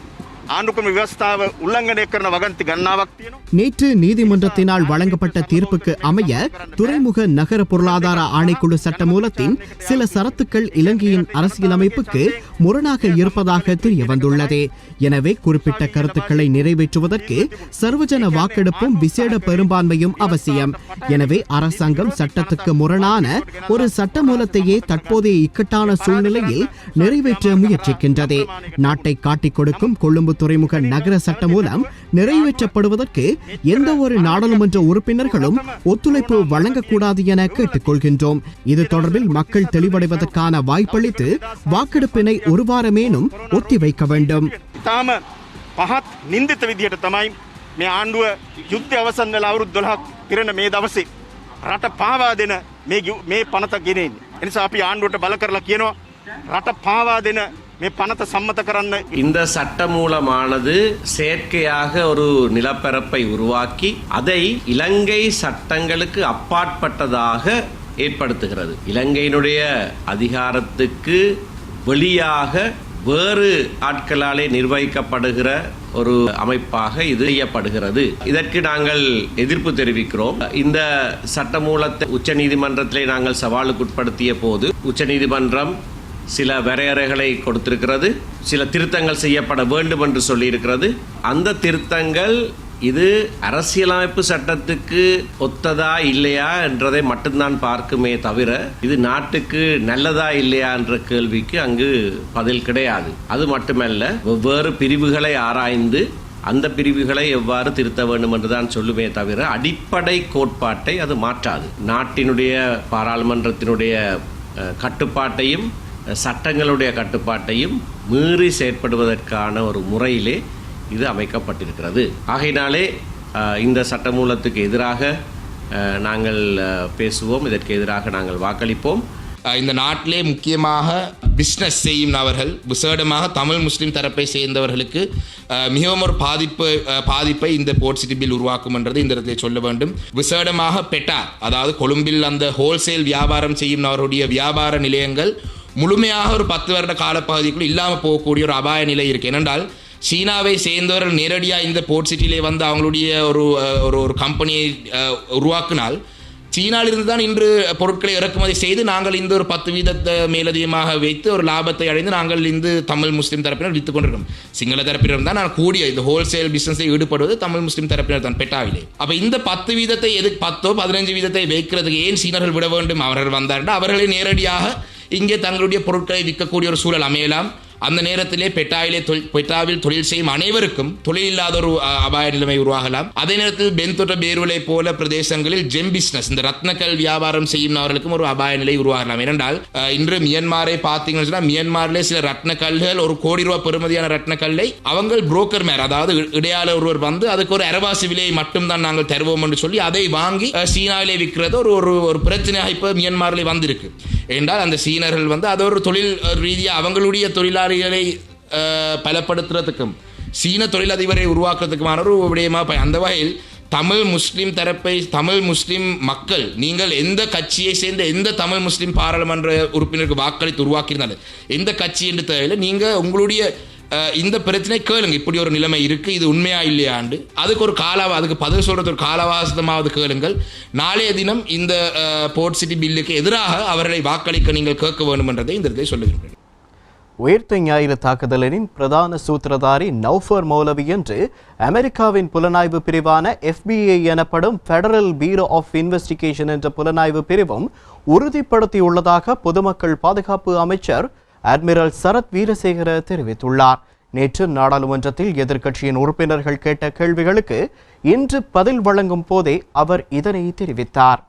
ஆண்டுக்கும் விவசாய உல்லங்கனை කරන වගන්ති ගණනාවක් තියෙනවා. நேற்று நீதிமன்றத்தினால் வழங்கப்பட்ட தீர்ப்புக்கு அமைய துறைமுக நகர பொருளாதார ஆணைக்குழு சட்டமூலத்தின் சில சரத்துக்கள் இலங்கையின் அரசியலமைப்புக்கு முரணாக இருப்பதாக தெரிய வந்துள்ளது. எனவே குறிப்பிட்ட கருத்துக்களை நிறைவேற்றுவதற்கு சர்வஜன வாக்கெடுப்பும் விசேட பெரும்பான்மையும் அவசியம். எனவே அரசாங்கம் சட்டத்துக்கு முரணான ஒரு சட்டமூலத்தையே தற்போதைய இக்கட்டான சூழ்நிலையில் நிறைவேற்ற முயற்சிக்கின்றது. நாட்டை காட்டிக் கொடுக்கும் கொழும்பு துறைமுக நகர சட்டம் மூலம் நிறைவேற்றப்படுவதற்கு எந்த ஒரு நாடாளுமன்ற உறுப்பினர்களும் ஒத்துழைப்பு வழங்கக்கூடாது என கேட்டுக்கொள்கின்றோம். இது தொடர்பில் மக்கள் தெளிவடைவதற்கான வாய்ப்பளித்து வாக்கெடுப்பினை ஒரு வாரமேனும் ஒத்திவைக்க வேண்டும். තාම පහත් නින්දිත විදියට තමයි මේ ආණ්ඩුව යුද්ධ අවසන් වෙලා අවුරුදු 12ක් පිරෙන මේ දවසේ රට පාවා දෙන මේ පනත ගෙනෙන්නේ. ඒ නිසා අපි ආණ්ඩුවට බල කරලා කියනවා රට පාවා දෙන මේ පනත සම්මත කරන්න. இந்த சட்டமூலமானது செயற்கையாக ஒரு நிலப்பரப்பை உருவாக்கி அதை இலங்கை சட்டங்களுக்கு அப்பாற்பட்டதாக ஏற்படுத்துகிறது. இலங்கையினுடைய அதிகாரத்துக்கு வெளியாக வேறு ஆட்களாலே நிர்வகிக்கப்படுகிற ஒரு அமைப்பாக இது செய்யப்படுகிறது. இதற்கு நாங்கள் எதிர்ப்பு தெரிவிக்கிறோம். இந்த சட்டமூலத்தை உச்சநீதிமன்றத்திலே நாங்கள் சவாலுக்குட்படுத்திய போது உச்சநீதிமன்றம் சில வரையறைகளை கொடுத்திருக்கிறது, சில திருத்தங்கள் செய்யப்பட வேண்டும் என்று சொல்லியிருக்கிறது. அந்த திருத்தங்கள் இது அரசியலமைப்பு சட்டத்துக்கு ஒத்ததா இல்லையா என்றதை மட்டும்தான் பார்க்குமே தவிர இது நாட்டுக்கு நல்லதா இல்லையா என்ற கேள்விக்கு அங்கு பதில் கிடையாது. அது மட்டுமல்ல, வெவ்வேறு பிரிவுகளை ஆராய்ந்து அந்த பிரிவுகளை எவ்வாறு திருத்த வேண்டும் என்றுதான் சொல்லுமே தவிர அடிப்படை கோட்பாட்டை அது மாற்றாது. நாட்டினுடைய பாராளுமன்றத்தினுடைய கட்டுப்பாட்டையும் சட்டங்களுடைய கட்டுப்பாட்டையும் மீறி செயற்படுவதற்கான ஒரு முறையிலே இது அமைக்கப்பட்டிருக்கிறது. ஆகையினாலே இந்த சட்டமூலத்துக்கு எதிராக நாங்கள் பேசுவோம், இதற்கு எதிராக நாங்கள் வாக்களிப்போம். இந்த நாட்டிலே முக்கியமாக பிஸ்னஸ் செய்யும் நபர்கள், விசேடமாக தமிழ் முஸ்லீம் தரப்பை சேர்ந்தவர்களுக்கு மிகவும் ஒரு பாதிப்பை இந்த போர்ட் சிட்டி பில் உருவாக்கும் என்றது இந்த இடத்துல சொல்ல வேண்டும். விசேடமாக பெட்டா, அதாவது கொழும்பில் அந்த ஹோல்சேல் வியாபாரம் செய்யும் நபருடைய வியாபார நிலையங்கள் முழுமையாக ஒரு 10 வருட காலப்பகுதிக்குள் இல்லாமல் போகக்கூடிய ஒரு அபாய நிலை இருக்குது. ஏனென்றால் சீனாவை சேர்ந்தவர்கள் நேரடியாக இந்த போர்ட் சிட்டியிலே வந்து அவங்களுடைய ஒரு கம்பெனியை உருவாக்கினால் சீனாவிலிருந்து தான் இன்று பொருட்களை இறக்குமதி செய்து நாங்கள் இந்த ஒரு 10% மேலதிகமாக வைத்து ஒரு லாபத்தை அடைந்து நாங்கள் இந்த தமிழ் முஸ்லீம் தரப்பினர் விற்று கொண்டிருக்கோம். சிங்கள தரப்பினர் தான் நான் கூடிய இந்த ஹோல்சேல் பிசினஸில் ஈடுபடுவது தமிழ் முஸ்லீம் தரப்பினர் தான் பெட்டாவிலே. அப்போ இந்த 10% எதுக்கு 10-15% வைக்கிறதுக்கு ஏன் சீனர்கள் விட வேண்டும்? அவர்கள் வந்தார்கள், அவர்களை நேரடியாக இங்கே தங்களுடைய பொருட்களை விற்கக்கூடிய ஒரு சூழல் அமையலாம். அந்த நேரத்திலே பெட்டாவில் தொழில் செய்யும் அனைவருக்கும் தொழில் இல்லாத ஒரு அபாய நிலைமை உருவாகலாம். அதே நேரத்தில் பென்தொட்ட பேருளை போல பிரதேசங்களில் ஜெம் பிசினஸ், இந்த ரத்னக்கல் வியாபாரம் செய்யும் அவர்களுக்கும் ஒரு அபாய நிலை உருவாகலாம். ஏனென்றால் இன்று மியன்மாரை பார்த்தீங்கன்னு சொன்னால் மியன்மாரிலே சில ரத்னக்கல்கள் ₹1 கோடி பெறுமதியான ரத்னக்கல்லை அவங்க புரோக்கர் மேர், அதாவது இடையாளர் ஒருவர் வந்து அதுக்கு ஒரு அரவாசி விலையை மட்டும் தான் நாங்கள் தருவோம் என்று சொல்லி அதை வாங்கி சீனாவிலே விற்கிறது ஒரு பிரச்சனையாக இப்போ மியன்மாரிலே வந்திருக்கு. என்றால் அந்த சீனர்கள் வந்து அது ஒரு தொழில் ரீதியாக அவங்களுடைய தொழிலாளிகளை பலப்படுத்துறதுக்கும் சீன தொழிலதிபரை உருவாக்குறதுக்குமான ஒரு விடயமாக அந்த வகையில் தமிழ் முஸ்லீம் தரப்பை, தமிழ் முஸ்லீம் மக்கள், நீங்கள் எந்த கட்சியை சேர்ந்த எந்த தமிழ் முஸ்லீம் பாராளுமன்ற உறுப்பினருக்கு வாக்களித்து உருவாக்கியிருந்தாலும் எந்த கட்சி என்று தேவையில்லை, நீங்கள் உங்களுடைய இந்த பிரச்சனை கேளுங்க. இப்படி ஒரு நிலைமை இருக்குது, இது உண்மையா இல்லையாண்டு அதுக்கு பதில் சொல்கிறது ஒரு காலவாசமாவது கேளுங்கள். நாளைய தினம் இந்த போர்ட் சிட்டி பில்லுக்கு எதிராக அவர்களை வாக்களிக்க நீங்கள் கேட்க வேண்டும் என்றதை இந்த இடத்தை சொல்லுகிறேன். உயிர்த்த ஞாயிறு தாக்குதலின் பிரதான சூத்திரதாரி நௌஃபர் மௌலவி என்று அமெரிக்காவின் புலனாய்வு பிரிவான FBI எனப்படும் ஃபெடரல் பியூரோ ஆஃப் இன்வெஸ்டிகேஷன் என்ற புலனாய்வு பிரிவும் உறுதிப்படுத்தியுள்ளதாக பொதுமக்கள் பாதுகாப்பு அமைச்சர் அட்மிரல் சரத் வீரசேகர தெரிவித்துள்ளார். நேற்று நாடாளுமன்றத்தில் எதிர்க்கட்சியின் உறுப்பினர்கள் கேட்ட கேள்விகளுக்கு இன்று பதில் வழங்கும் போதே அவர் இதனை தெரிவித்தார்.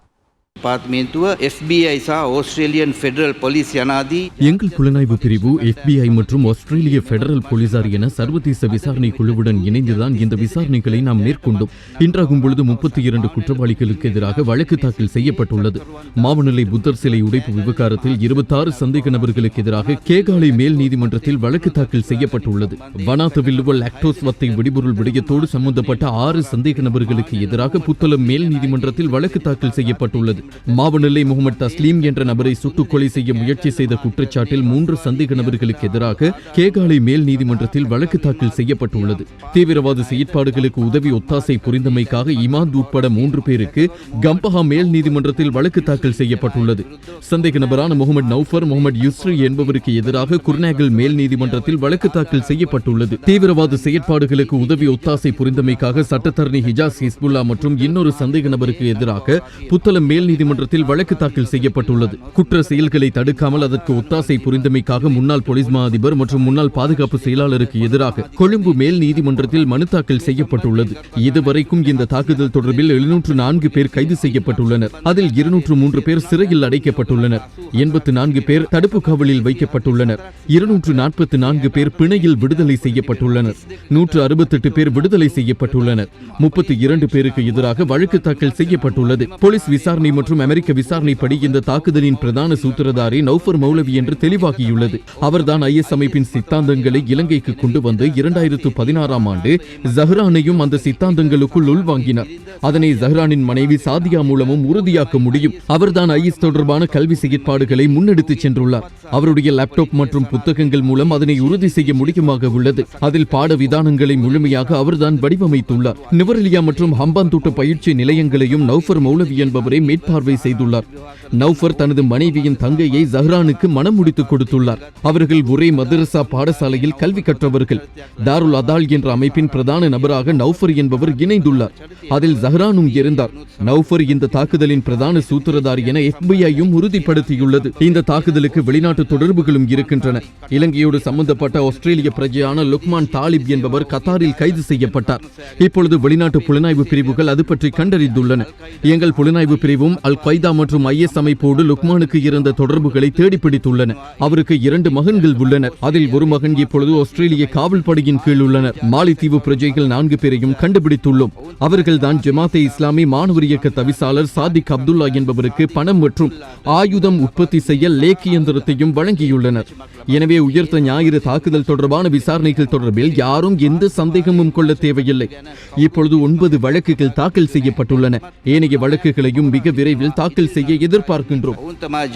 FBI சா ஆஸ்திரேலியன் ஃபெடரல் போலீஸ் யனாதி எங்கள் புலனாய்வு பிரிவு FBI மற்றும் ஆஸ்திரேலிய ஃபெடரல் போலீசார் என சர்வதேச விசாரணை குழுவுடன் இணைந்துதான் இந்த விசாரணைகளை நாம் மேற்கொண்டோம். இன்றாகும் பொழுது 32 குற்றவாளிகளுக்கு எதிராக வழக்கு தாக்கல் செய்யப்பட்டுள்ளது. மாவனல்லை புத்தர் சிலை உடைப்பு விவகாரத்தில் 26 சந்தேக நபர்களுக்கு எதிராக கேகாலை மேல் நீதிமன்றத்தில் வழக்கு தாக்கல் செய்யப்பட்டுள்ளது. வனாத்த வில்லுவல் ஆக்டோஸ் வத்தை வெடிபொருள் விடயத்தோடு சம்பந்தப்பட்ட 6 சந்தேக நபர்களுக்கு எதிராக புத்தளம் மேல் நீதிமன்றத்தில் வழக்கு தாக்கல் செய்யப்பட்டுள்ளது. மாவனல்லை முகமது தஸ்லீம் என்ற நபரை சுட்டுக் கொலை செய்ய முயற்சி செய்த குற்றச்சாட்டில் 3 சந்தேக நபர்களுக்கு எதிராக கேகாலை மேல் நீதிமன்றத்தில் வழக்கு தாக்கல் செய்யப்பட்டுள்ளது. தீவிரவாத செயற்பாடுகளுக்கு உதவி ஒத்தாசை புரிந்தமைக்காக இமாந்த் உட்பட 3 பேருக்கு கம்பஹா மேல் நீதிமன்றத்தில் வழக்கு தாக்கல் செய்யப்பட்டுள்ளது. சந்தேக நபரான முகமது நௌஃபர், முகமது யுஸ்ரி என்பவருக்கு எதிராக குர்நாகல் மேல் நீதிமன்றத்தில் வழக்கு தாக்கல் செய்யப்பட்டுள்ளது. தீவிரவாத செயற்பாடுகளுக்கு உதவி ஒத்தாசை புரிந்தமைக்காக சட்டத்தரணி ஹிஜாஸ் ஹிஸ்புல்லா மற்றும் இன்னொரு சந்தேக நபருக்கு எதிராக புத்தளம் மேல் நீதிமன்றத்தில் வழக்கு தாக்கல் செய்யப்பட்டுள்ளது. குற்ற செயல்களை தடுக்காமல் அதற்கு ஒத்தாசை புரிந்தமைக்காக முன்னாள் போலீஸ் மா அதிபர் மற்றும் முன்னாள் பாதுகாப்பு செயலாளருக்கு எதிராக கொழும்பு மேல் நீதிமன்றத்தில் மனு தாக்கல் செய்யப்பட்டுள்ளது. இதுவரைக்கும் இந்த தாக்குதல் தொடர்பில் 704 பேர் கைது செய்யப்பட்டுள்ளனர். அதில் 203 பேர் சிறையில் அடைக்கப்பட்டுள்ளனர். 84 பேர் தடுப்பு காவலில் வைக்கப்பட்டுள்ளனர். 244 பேர் பிணையில் விடுதலை செய்யப்பட்டுள்ளனர். 168 பேர் விடுதலை செய்யப்பட்டுள்ளனர். 32 பேருக்கு எதிராக வழக்கு தாக்கல் செய்யப்பட்டுள்ளது. போலீஸ் விசாரணை மற்றும் அமெரிக்க விசாரணைப்படி இந்த தாக்குதலின் பிரதான சூத்திரதாரி நௌஃபர் மௌலவி என்று தெளிவாகியுள்ளது. அவர்தான் IS அமைப்பின் சித்தாந்தங்களை இலங்கைக்கு கொண்டு வந்து 2016ஆம் ஆண்டு ஜஹ்ரானையும் அந்த சித்தாந்தங்களுக்குள் உள்வாங்கினார். அதனை ஜஹ்ரானின் மனைவி சாதியா மூலமும் உறுதியாக்க முடியும். அவர்தான் IS தொடர்பான கல்வி செயற்பாடுகளை முன்னெடுத்துச் சென்றுள்ளார். அவருடைய லேப்டாப் மற்றும் புத்தகங்கள் மூலம் அதனை உறுதி செய்ய முடியுமாக உள்ளது. அதில் பாட விதானங்களை முழுமையாக அவர்தான் வடிவமைத்துள்ளார். நுவரெலியா மற்றும் ஹம்பாந்தோட்ட பயிற்சி நிலையங்களையும் நௌஃபர் மௌலவி என்பவரை மேற்பார்வை செய்துள்ளார். நௌஃபர் தனது மனைவியின் தங்கையை ஜஹ்ரானுக்கு மனம் முடித்துக் கொடுத்துள்ளார். அவர்கள் ஒரே மதரசா பாடசாலையில் கல்வி கற்றவர்கள். தாருல் அதால் என்ற அமைப்பின் பிரதான நபராக நௌஃபர் என்பவர் இணைந்துள்ளார். அதில் ஜஹ்ரானும் இருந்தார். நௌஃபர் இந்த தாக்குதலின் பிரதான சூத்திரதாரி என FBI-யும் உறுதிப்படுத்தியுள்ளது. இந்த தாக்குதலுக்கு வெளிநாட்டு தொடர்புகளும் இருக்கின்றன. இலங்கையோடு சம்பந்தப்பட்ட ஆஸ்திரேலிய பிரஜையான லுக்மான் தாலிப் என்பவர் கத்தாரில் கைது செய்யப்பட்டார். இப்பொழுது வெளிநாட்டு புலனாய்வு பிரிவுகள் அது பற்றி கண்டறிந்துள்ளன. எங்கள் புலனாய்வு பிரிவும் அல் கொய்தா மற்றும் IS அமைப்போடு லுக்மானுக்கு இருந்த தொடர்புகளை தேடிப்பிடித்துள்ளன. அவருக்கு 2 மகன்கள் உள்ளனர். அதில் ஒரு மகன் இப்பொழுது ஆஸ்திரேலிய காவல் படையின் கீழ் உள்ளனர். மாலித்தீவு பிரஜைகள் 4 பேரையும் கண்டுபிடித்துள்ளோம். அவர்கள்தான் ஜமாத்தே இஸ்லாமி மாணவர் இயக்க தவிசாளர் சாதிக் அப்துல்லா என்பவருக்கு பணம் மற்றும் ஆயுதம் உற்பத்தி செய்ய லேக் இயந்திரத்தையும் வழங்கியுள்ளனர். எனவே உயர்த்த ஞாயிறு தாக்குதல் தொடர்பான விசாரணைகள் தொடர்பில் யாரும் எந்த சந்தேகமும் கொள்ள தேவையில்லை. இப்பொழுது 9 வழக்குகள் தாக்கல் செய்யப்பட்டுள்ளன. ஏனைய வழக்குகளையும் மிக விரைவில் தாக்கல் செய்ய எதிர்பார்க்கின்றோம்.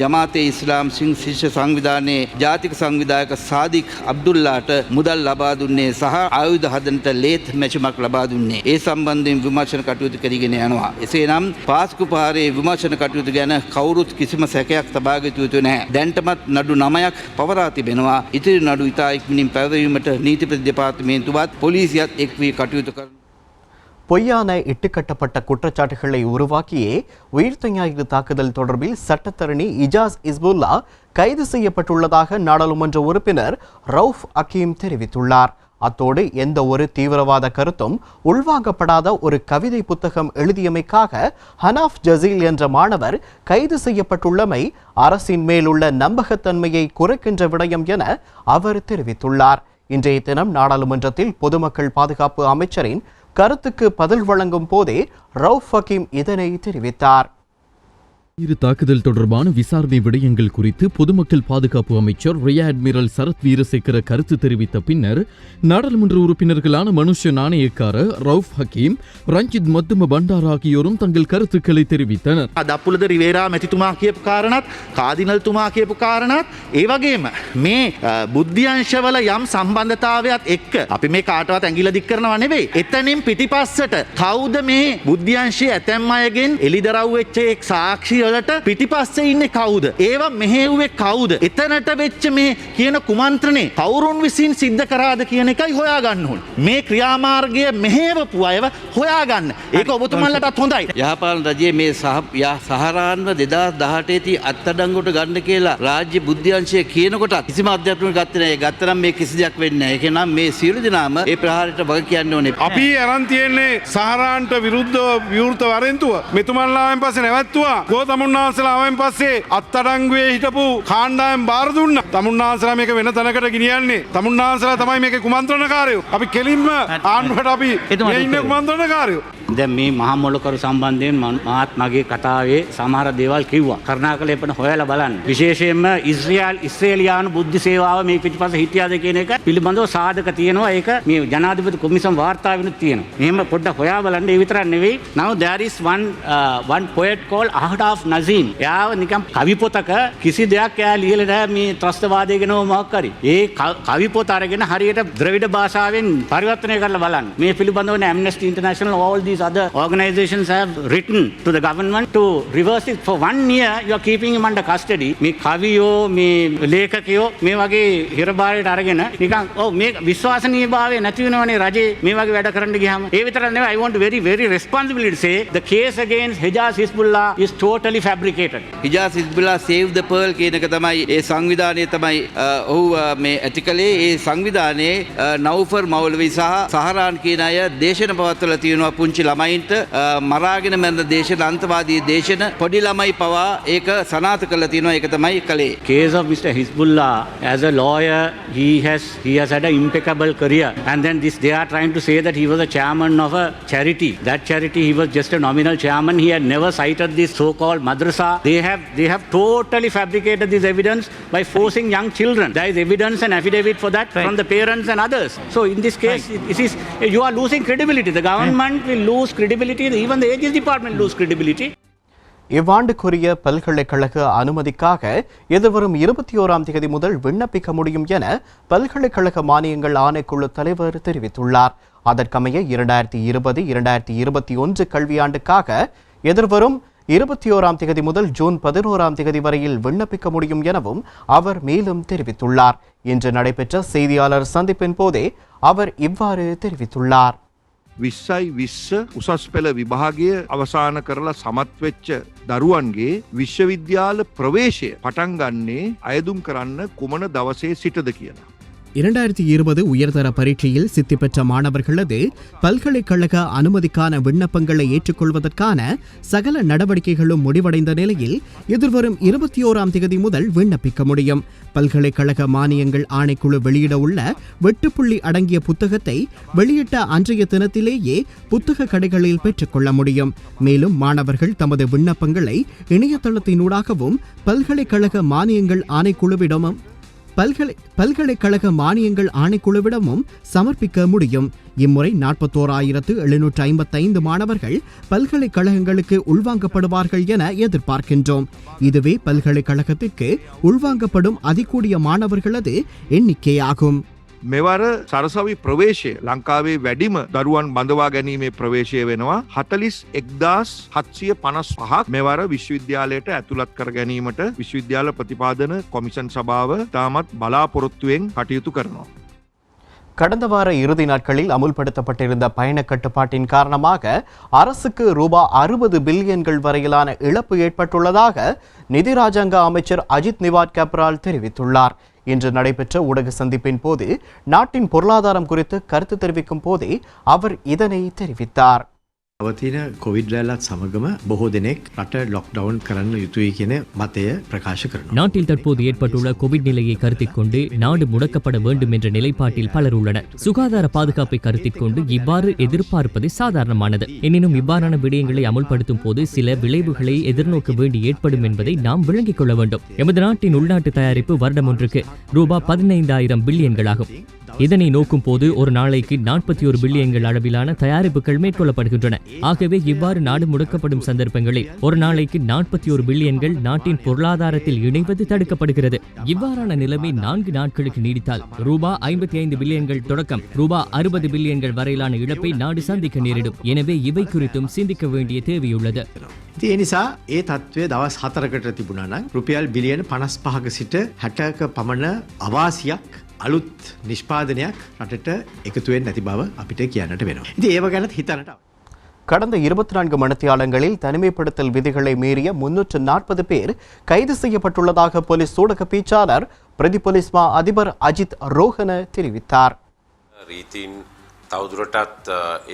ජමාතේ ඉස්ලාම් සිං ශිෂ්‍ය සංවිධානයේ ජාතික සංවිධායක සාදික් අබ්දුල්ලාට මුදල් ලබා දුන්නේ සහ ආයුධ හදන්නට ලේත් මැචුමක් ලබා දුන්නේ. ඒ සම්බන්ධයෙන් විමර්ශන කටයුතු කරගෙන යනවා. එසේනම් පාස්කු පහරේ විමර්ශන කටයුතු ගැන කවුරුත් කිසිම සැකයක් තබා ගත යුතු නැහැ. දැන්ටමත් නඩු 9ක් පවරා තිබෙනවා. ඉතිරි නඩු ඉතා ඉක්මනින් පැවරීමට නීති දෙපාර්තමේන්තුවත් පොලිසියත් එක් වී කටයුතු කරනවා. பொய்யான இட்டுக்கட்டப்பட்ட குற்றச்சாட்டுகளை உருவாக்கியே உயிர்த்த ஞாயிறு தாக்குதல் தொடர்பில் சட்டத்தரணி இஜாஸ் இஸ்புல்லா கைது செய்யப்பட்டுள்ளதாக நாடாளுமன்ற உறுப்பினர் ரவுஃப் ஹக்கீம் தெரிவித்துள்ளார். அத்தோடு எந்த ஒரு தீவிரவாத கருத்தும் உள்வாங்கப்படாத ஒரு கவிதை புத்தகம் எழுதியமைக்காக ஹனாஃப் ஜசீல் என்ற மாணவர் கைது செய்யப்பட்டுள்ளமை அரசின் மேலுள்ள நம்பகத்தன்மையை குறைக்கின்ற விடயம் என அவர் தெரிவித்துள்ளார். இன்றைய தினம் நாடாளுமன்றத்தில் பொதுமக்கள் பாதுகாப்பு அமைச்சரின் கருத்துக்கு பதில் வழங்கும் போதே ரவுஃப் ஹக்கீம் இதனை தெரிவித்தார். தாக்குதல் தொடர்பான விசாரணை விடயங்கள் குறித்து பொதுமக்கள் பாதுகாப்பு அமைச்சர் ரியா அட்மிரல் சரத் வீரசேகர கருத்து தெரிவித்த பின்னர் நாடாளுமன்ற உறுப்பினர்களான மனுஷ நாணயக்கார ரவுஃப் ஹக்கீம், ரஞ்சித் மத்தும பண்டார் ஆகியோரும் தங்கள் கருத்துக்களை தெரிவித்தனர். දප්පුලද රිවේරා මැතිතුමා කියපු කාරණාත් කාදිනල්තුමා කියපු කාරණාත් ඒ වගේම මේ බුද්ධ්‍යංශවල යම් සම්බන්ධතාවයක් එක්ක අපි මේ කාටවත් ඇඟිල්ල දික් කරනව නෙවෙයි. එතනින් පිටිපස්සට කවුද මේ බුද්ධ්‍යංශයේ ඇතැම් අයගෙන් එලිදරව් වෙච්ච එක් සාක්ෂි වලට පිටිපස්සේ ඉන්නේ කවුද? ඒවා මෙහෙව්වේ කවුද? එතනට වෙච්ච මේ කියන කුමන්ත්‍රණේ කවුරුන් විසින් සිද්ධ කරාද කියන එකයි හොයාගන්න ඕනේ. මේ ක්‍රියාමාර්ගය මෙහෙවපු අයව හොයාගන්න. ඒක ඔබතුමන්ලටත් හොඳයි. යහපාලන රජයේ මේ සහරාන්ව 2018 දී අත්අඩංගුවට ගන්න කියලා රාජ්‍ය බුද්ධ්‍යංශය කියනකොට කිසිම අධ්‍යාත්මික ගත්තේ නැහැ. ගත්තනම් මේ කිසි දෙයක් වෙන්නේ නැහැ. ඒකනම් මේ සියලු දෙනාම ඒ ප්‍රහාරයට වග කියන්න ඕනේ. අපි අරන් තියෙන්නේ සහරාන්ට විරුද්ධව විවෘත වරෙන්තුව. මෙතුමන්ලාවෙන් පස්සේ නැවැත්තුවා. තමුන්නාන්සලාවෙන් පස්සේ අත්අඩංගුවේ හිටපු කාණ්ඩායම් බාර දුන්නා. තමුන්නාන්සලා මේක වෙන තැනකට ගෙනියන්නේ. තමුන්නාන්සලා තමයි මේකේ කුමන්ත්‍රණකාරයෝ. අපි කෙලින්ම ආණ්ඩුවට අපි ඉන්නේ කුමන්ත්‍රණකාරයෝ. දැන් මේ මහා මොළකරු සම්බන්ධයෙන් මාත් මගේ කතාවේ සමහර දේවල් කිව්වා. කරුණාකරලා එපන හොයලා බලන්න. විශේෂයෙන්ම ඉස්රේලියානු බුද්ධ සේවාව මේ පිටිපස්ස හිටියාද කියන එක පිළිබඳව සාධක තියෙනවා. ඒක මේ ජනාධිපති කොමිසම් වාර්තාවෙනුත් තියෙනවා. එහෙම පොඩ්ඩක් හොයා බලන්න. ඒ විතරක් නෙවෙයි. now there is one poet called Ahdaf Nazim. එයාව නිකන් කවි පොතක කිසි දෙයක් එයා ලියලා නැහැ මේ ත්‍රස්තවාදය ගැන මොකක් හරි. ඒ කවි පොත අරගෙන හරියට ද්‍රවිඩ භාෂාවෙන් පරිවර්තනය කරලා බලන්න. මේ පිළිබඳව Amnesty International all these other organizations have written to the government to reverse it. For 1 year you are keeping him under custody. මේ කවියෝ මේ ලේඛකයෝ මේ වගේ හිරබාරයට අරගෙන නිකන් මේ විශ්වාසනීයභාවය නැති වෙනවනේ රජේ මේ වගේ වැඩ කරන්න ගියාම. ඒ විතරක් නෙවෙයි, I want to very responsibly to say the case against Hijaz Hizbullah is totally fabricated. Hijaz Hizbullah save the pearl කියන එක තමයි ඒ සංවිධානයේ තමයි ඔහු මේ ඇතිකලේ. ඒ සංවිධානයේ නෞෆර් මෞලවි සහ සහරාන් කියන අය දේශන පවත්වලා තියෙනවා පුංචි ළමයින්ට මරාගෙන මැරෙන දේශන අන්තවාදී දේශන පොඩි ළමයි පවා ඒක සනාථ කරලා තියෙනවා. ඒක තමයි කලේ. Case of Mr. Hizbullah, as a lawyer he has had an impeccable career, and then they are trying to say that he was a chairman of a charity. That charity he was just a nominal chairman. He had never cited this so-called called madrasa. They have totally fabricated this evidence by forcing young children. There is evidence and affidavit for that from the parents and others. So in this case, you are losing credibility. The government will lose credibility. Even the agency department lose credibility. இவ்வாண்டுக்குரிய பல்கலைக்கழக அனுமதிக்காக எதிர்வரும் 21ஆம் தேதி முதல் விண்ணப்பிக்க முடியும் என பல்கலைக்கழக மானியங்கள் ஆணைக்குழு தலைவர் தெரிவித்துள்ளார். அதற்கமைய 2020-2021 கல்வியாண்டுக்காக எதிர்வரும் 21ஆம் தேதி முதல் ஜூன் 11ஆம் தேதி வரையில் விண்ணப்பிக்க முடியும் எனவும் அவர் மேலும் தெரிவித்துள்ளார். இன்று நடைபெற்ற செய்தியாளர் சந்திப்பின் போதே அவர் இவ்வாறு தெரிவித்துள்ளார். 2020 උසස් පෙළ විභාගය අවසාන කරලා සමත් වෙච්ච දරුවන්ගේ විශ්වවිද්‍යාල ප්‍රවේශය පටන් ගන්නේ අයදුම් කරන්න කුමන දවසේ සිටද කියලා. 2020 உயர்தர பரீட்சையில் சித்தி பெற்ற மாணவர்களது பல்கலைக்கழக அனுமதிக்கான விண்ணப்பங்களை ஏற்றுக்கொள்வதற்கான சகல நடவடிக்கைகளும் முடிவடைந்த நிலையில் எதிர்வரும் 21ஆம் தேதி முதல் விண்ணப்பிக்க முடியும். பல்கலைக்கழக மானியங்கள் ஆணைக்குழு வெளியிட உள்ள வெட்டுப்புள்ளி அடங்கிய புத்தகத்தை வெளியிட்ட அன்றைய தினத்திலேயே புத்தக கடைகளில் பெற்றுக்கொள்ள முடியும். மேலும் மாணவர்கள் தமது விண்ணப்பங்களை இணையதளத்தினூடாகவும் பல்கலைக்கழக மானியங்கள் ஆணைக்குழுவிடமும் சமர்ப்பிக்க முடியும். இம்முறை 41,755 மாணவர்கள் பல்கலைக்கழகங்களுக்கு உள்வாங்கப்படுவார்கள் என எதிர்பார்க்கின்றோம். இதுவே பல்கலைக்கழகத்திற்கு உள்வாங்கப்படும் அதிகூடிய மாணவர்களது எண்ணிக்கையாகும். මෙවර සරසවි ප්‍රවේශය ලංකාවේ වැඩිම දරුවන් බඳවා ගැනීමේ ප්‍රවේශය වෙනවා 41,755ක්. මෙවර විශ්වවිද්‍යාලයට ඇතුළත් කර ගැනීමට විශ්වවිද්‍යාල ප්‍රතිපාදන කොමිෂන් සභාව තාමත් බලාපොරොත්තුවෙන් කටයුතු කරනවා. கடந்த வார இறுதி நாட்களில் அமுல்படுத்தப்பட்டிருந்த பயண கட்டுப்பாட்டின் காரணமாக அரசுக்கு ரூபாய் 60 பில்லியன்கள் வரையிலான இழப்பு ஏற்பட்டுள்ளதாக நிதி ராஜாங்க அமைச்சர் அஜித் நிவாட் கேப்ரால் தெரிவித்துள்ளார். இன்று நடைபெற்ற ஊடக சந்திப்பின் போது நாட்டின் பொருளாதாரம் குறித்து கருத்து தெரிவிக்கும் போதே அவர் இதனை தெரிவித்தார். අවතින කොවිඩ් රැල්ලත් සමගම බොහෝ දෙනෙක් රට ලොක්ඩவுன் කරන්න යුතුයි කියන මතය ප්‍රකාශ කරනවා. நாட்டில் தற்போது ஏற்பட்டுள்ள கோவிட் நிலையை கருத்தில் கொண்டு நாடு முடக்கப்பட வேண்டும் என்ற நிலைப்பாட்டில் பலர் உள்ளனர். சுகாதார பாதுகாப்பை கருத்தில் கொண்டு இவ்வாறு எதிர்பார்ப்பது சாதாரணமானது. எனினும் இவ்வாறான விடயங்களை அமுல்படுத்தும் போது சில விளைவுகளை எதிர்நோக்க வேண்டி ஏற்படும் என்பதை நாம் விளங்கிக் கொள்ள வேண்டும். எமது நாட்டின் உள்நாட்டு தயாரிப்பு வருடம் ஒன்றுக்கு ரூபாய் 15,000 பில்லியன்களாகும். இதனை நோக்கும் போது ஒரு நாளைக்கு 41 பில்லியன்கள் அளவிலான தயாரிப்புகள் மேற்கொள்ளப்படுகின்றன. ஆகவே இவ்வாறு நாடு முடக்கப்படும் சந்தர்ப்பங்களில் ஒரு நாளைக்கு 41 பில்லியன்கள் நாட்டின் பொருளாதாரத்தில் இணைவது தடுக்கப்படுகிறது. இவ்வாறான நிலைமை 4 நாட்களுக்கு நீடித்தால் ரூபாய் 55 பில்லியன்கள் தொடக்கம் ரூபாய் 60 பில்லியன்கள் வரையிலான இழப்பை நாடு சந்திக்க நேரிடும். எனவே இவை குறித்தும் சிந்திக்க வேண்டிய தேவையுள்ளது. ඒ නිසා ඒ තත්ත්වය දවස් 4කට තිබුණා නම් රුපියල් බිලියන 55ක සිට 60ක පමණ අවාසියක් අලුත් නිෂ්පාදනයක් රටට එකතු වෙන්නේ නැති බව අපිට කියන්නට වෙනවා. ඉතින් ඒව ගැනත් හිතන්නට கடந்த 24 மணித்தியாலங்களில் தனிமைப்படுத்தல் விதிகளை மீறிய 340 பேர் கைது செய்யப்பட்டுள்ளதாக போலீஸ் ஊடக பேச்சாளர் பிரதி போலீஸ் மா அதிபர் அஜித் ரோஹன தெரிவித்தார். රීතීන් තවදුරටත්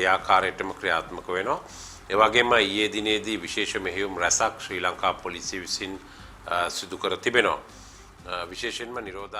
ඒ ආකාරයටම ක්‍රියාත්මක වෙනවා. ඒ වගේම ඊයේ දිනේදී විශේෂ මෙහෙයුම් රැසක් ශ්‍රී ලංකා පොලිසිය විසින් සිදු කර තිබෙනවා.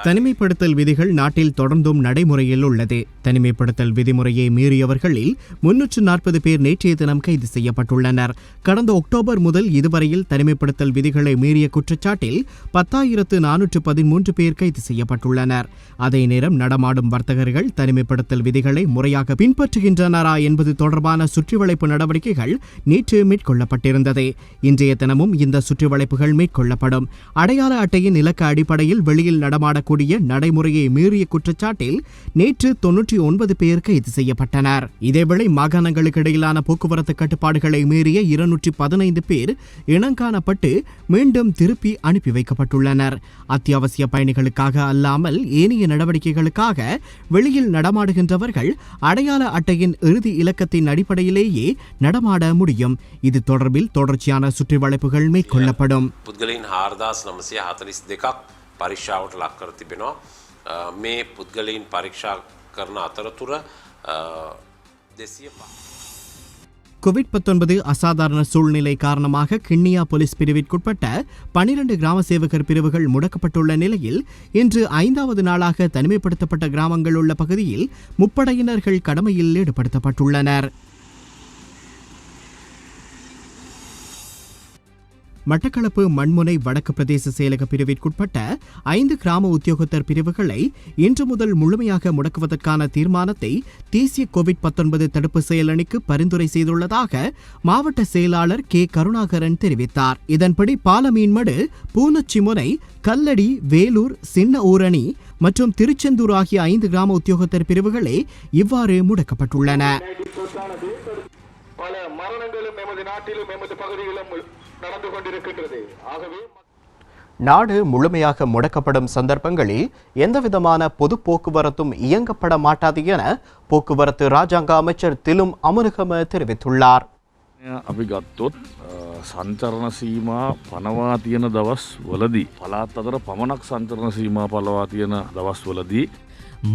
தனிமைப்படுத்தல் விதிகள் நாட்டில் தொடர்ந்தும் நடைமுறையில் உள்ளது. தனிமைப்படுத்தல் விதிமுறையை மீறியவர்களில் 340 பேர் நேற்றைய தினம் கைது செய்யப்பட்டுள்ளனர். கடந்த அக்டோபர் முதல் இதுவரையில் தனிமைப்படுத்தல் விதிகளை மீறிய குற்றச்சாட்டில் 10,413 பேர் கைது செய்யப்பட்டுள்ளனர். அதே நேரம் நடமாடும் வர்த்தகர்கள் தனிமைப்படுத்தல் விதிகளை முறையாக பின்பற்றுகின்றனரா என்பது தொடர்பான சுற்றிவளைப்பு நடவடிக்கைகள் நேற்று மேற்கொள்ளப்பட்டிருந்தது. இன்றைய தினமும் இந்த சுற்றிவளைப்புகள் மேற்கொள்ளப்படும். அடையாள அட்டையின் இலக்க அடிப்படையில் வெளியில் நடமாடக்கூடிய நடைமுறையை மீறிய குற்றச்சாட்டில் நேற்று 99 பேர் கைது செய்யப்பட்டனர். இதேவேளை மாகாணங்களுக்கு இடையிலான போக்குவரத்து கட்டுப்பாடுகளை மீறிய 215 பேர் இனங்காணப்பட்டு மீண்டும் திருப்பி அனுப்பி வைக்கப்பட்டுள்ளனர். அத்தியாவசிய பயணிகளுக்காக அல்லாமல் ஏனைய நடவடிக்கைகளுக்காக வெளியில் நடமாடுகின்றவர்கள் அடையாள அட்டையின் இறுதி இலக்கத்தின் அடிப்படையிலேயே நடமாட முடியும். இது தொடர்பில் தொடர்ச்சியான சுற்றிவளைப்புகள் மேற்கொள்ளப்படும். පරීක්ෂාවට ලක් කර තිබෙනවා. මේ පුද්ගලයන් පරීක්ෂා කරන අතරතුර 205 கோவிட்-19 அசாதாரண சூழ்நிலை காரணமாக கிண்ணியா போலீஸ் பிரிவிற்குட்பட்ட 12 கிராம சேவகர் பிரிவுகள் முடக்கப்பட்டுள்ள நிலையில் இன்று 5வது நாளாக தனிமைப்படுத்தப்பட்ட கிராமங்கள் உள்ள பகுதியில் முப்படையினர்கள் கடமையில் ஈடுபடுத்தப்பட்டுள்ளனர். மட்டக்களப்பு மண்முனை வடக்கு பிரதேச செயலக பிரிவிற்குட்பட்ட 5 கிராம உத்தியோகத்தர் பிரிவுகளை இன்று முதல் முழுமையாக முடக்குவதற்கான தீர்மானத்தை தேசிய கோவிட்-19 தடுப்பு செயலணிக்கு பரிந்துரை செய்துள்ளதாக மாவட்ட செயலாளர் கே கருணாகரன் தெரிவித்தார். இதன்படி பாலமீன்மடு, பூனச்சிமுனை, கல்லடி, வேலூர், சின்ன ஊரணி மற்றும் திருச்செந்தூர் ஆகிய 5 கிராம உத்தியோகத்தர் பிரிவுகளே இவ்வாறு முடக்கப்பட்டுள்ளன. பல மரணங்களும் எமது நாட்டிலும் எமது பகுதியிலும் நடந்து கொண்டிருக்கின்றது. ஆகவே நாடு முழுமையாக முடக்கப்படும் சந்தர்ப்பங்களில் எந்தவிதமான பொது போக்குவரத்தும் இயங்கப்பட மாட்டாது என போக்குவரத்து ராஜாங்க அமைச்சர் திலும் அமுனுகம தெரிவித்துள்ளார். අපි ගත්තොත් සංචරණ සීමා පනවා තියෙන දවස් වලදී පළාත් අතර පමණක් සංචරණ සීමා පලවා තියෙන දවස් වලදී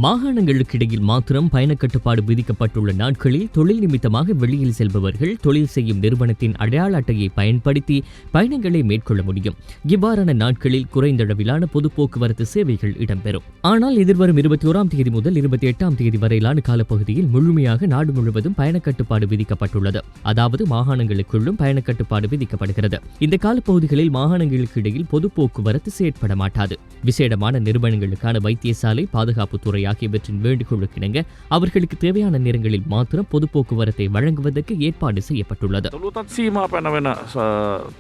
மாகாணங்களுக்கு இடையில் மாத்திரம் பயணக்கட்டுப்பாடு விதிக்கப்பட்டுள்ள நாட்களில் தொழில் நிமித்தமாக வெளியில் செல்பவர்கள் தொழில் செய்யும் நிறுவனத்தின் அடையாள அட்டையை பயன்படுத்தி பயணங்களை மேற்கொள்ள முடியும். இவ்வாறான நாட்களில் குறைந்த அளவிலான பொது போக்குவரத்து சேவைகள் இடம்பெறும். ஆனால் எதிர்வரும் 21ஆம் தேதி முதல் 28ஆம் தேதி வரையிலான காலப்பகுதியில் முழுமையாக நாடு முழுவதும் பயணக்கட்டுப்பாடு விதிக்கப்பட்டுள்ளது. அதாவது மாகாணங்களுக்குள்ளும் பயணக்கட்டுப்பாடு விதிக்கப்படுகிறது. இந்த காலப்பகுதிகளில் மாகாணங்களுக்கு இடையில் பொது போக்குவரத்து செயற்பட மாட்டாது. விசேடமான நிறுவனங்களுக்கான வைத்தியசாலை, பாதுகாப்பு ஆகியவற்றின் வேண்டுகோளுக்கு இணங்க அவர்களுக்கு தேவையான நேரங்களில் மாத்திரம் பொது போக்குவரத்தை வழங்குவதற்கு ஏற்பாடு செய்யப்பட்டுள்ளது. තොළුතත් සීමා පැනවෙන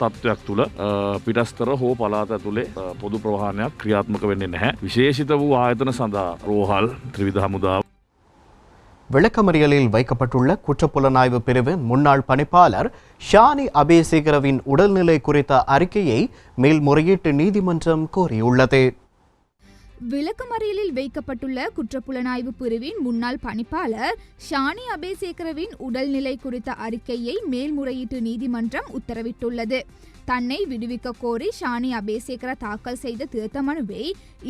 තත්ත්වයක් තුළ පිටස්තර හෝ පළාත ඇතුලේ පොදු ප්‍රවාහනයක් ක්‍රියාත්මක වෙන්නේ නැහැ. විශේෂිත වූ ආයතන සඳහා රෝහල්, ත්‍රිවිධ හමුදාව விளக்கமறியலில் வைக்கப்பட்டுள்ள குற்றப்புலனாய்வு பிரிவின் முன்னாள் பணிப்பாளர் ஷானி அபேசேகரவின் உடல்நிலை குறித்த அறிக்கையை மேல்முறையீட்டு நீதிமன்றம் கோரியுள்ளது. விளக்கமறியலில் வைக்கப்பட்டுள்ள குற்றப்புலனாய்வு பிரிவின் முன்னாள் பணிப்பாளர் ஷானி அபேசேகரவின் உடல்நிலை குறித்த அறிக்கையை மேல்முறையீட்டு நீதிமன்றம் உத்தரவிட்டுள்ளது. தன்னை விடுவிக்க கோரி ஷானி அபேசேகர தாக்கல் செய்த திருத்த மனுவை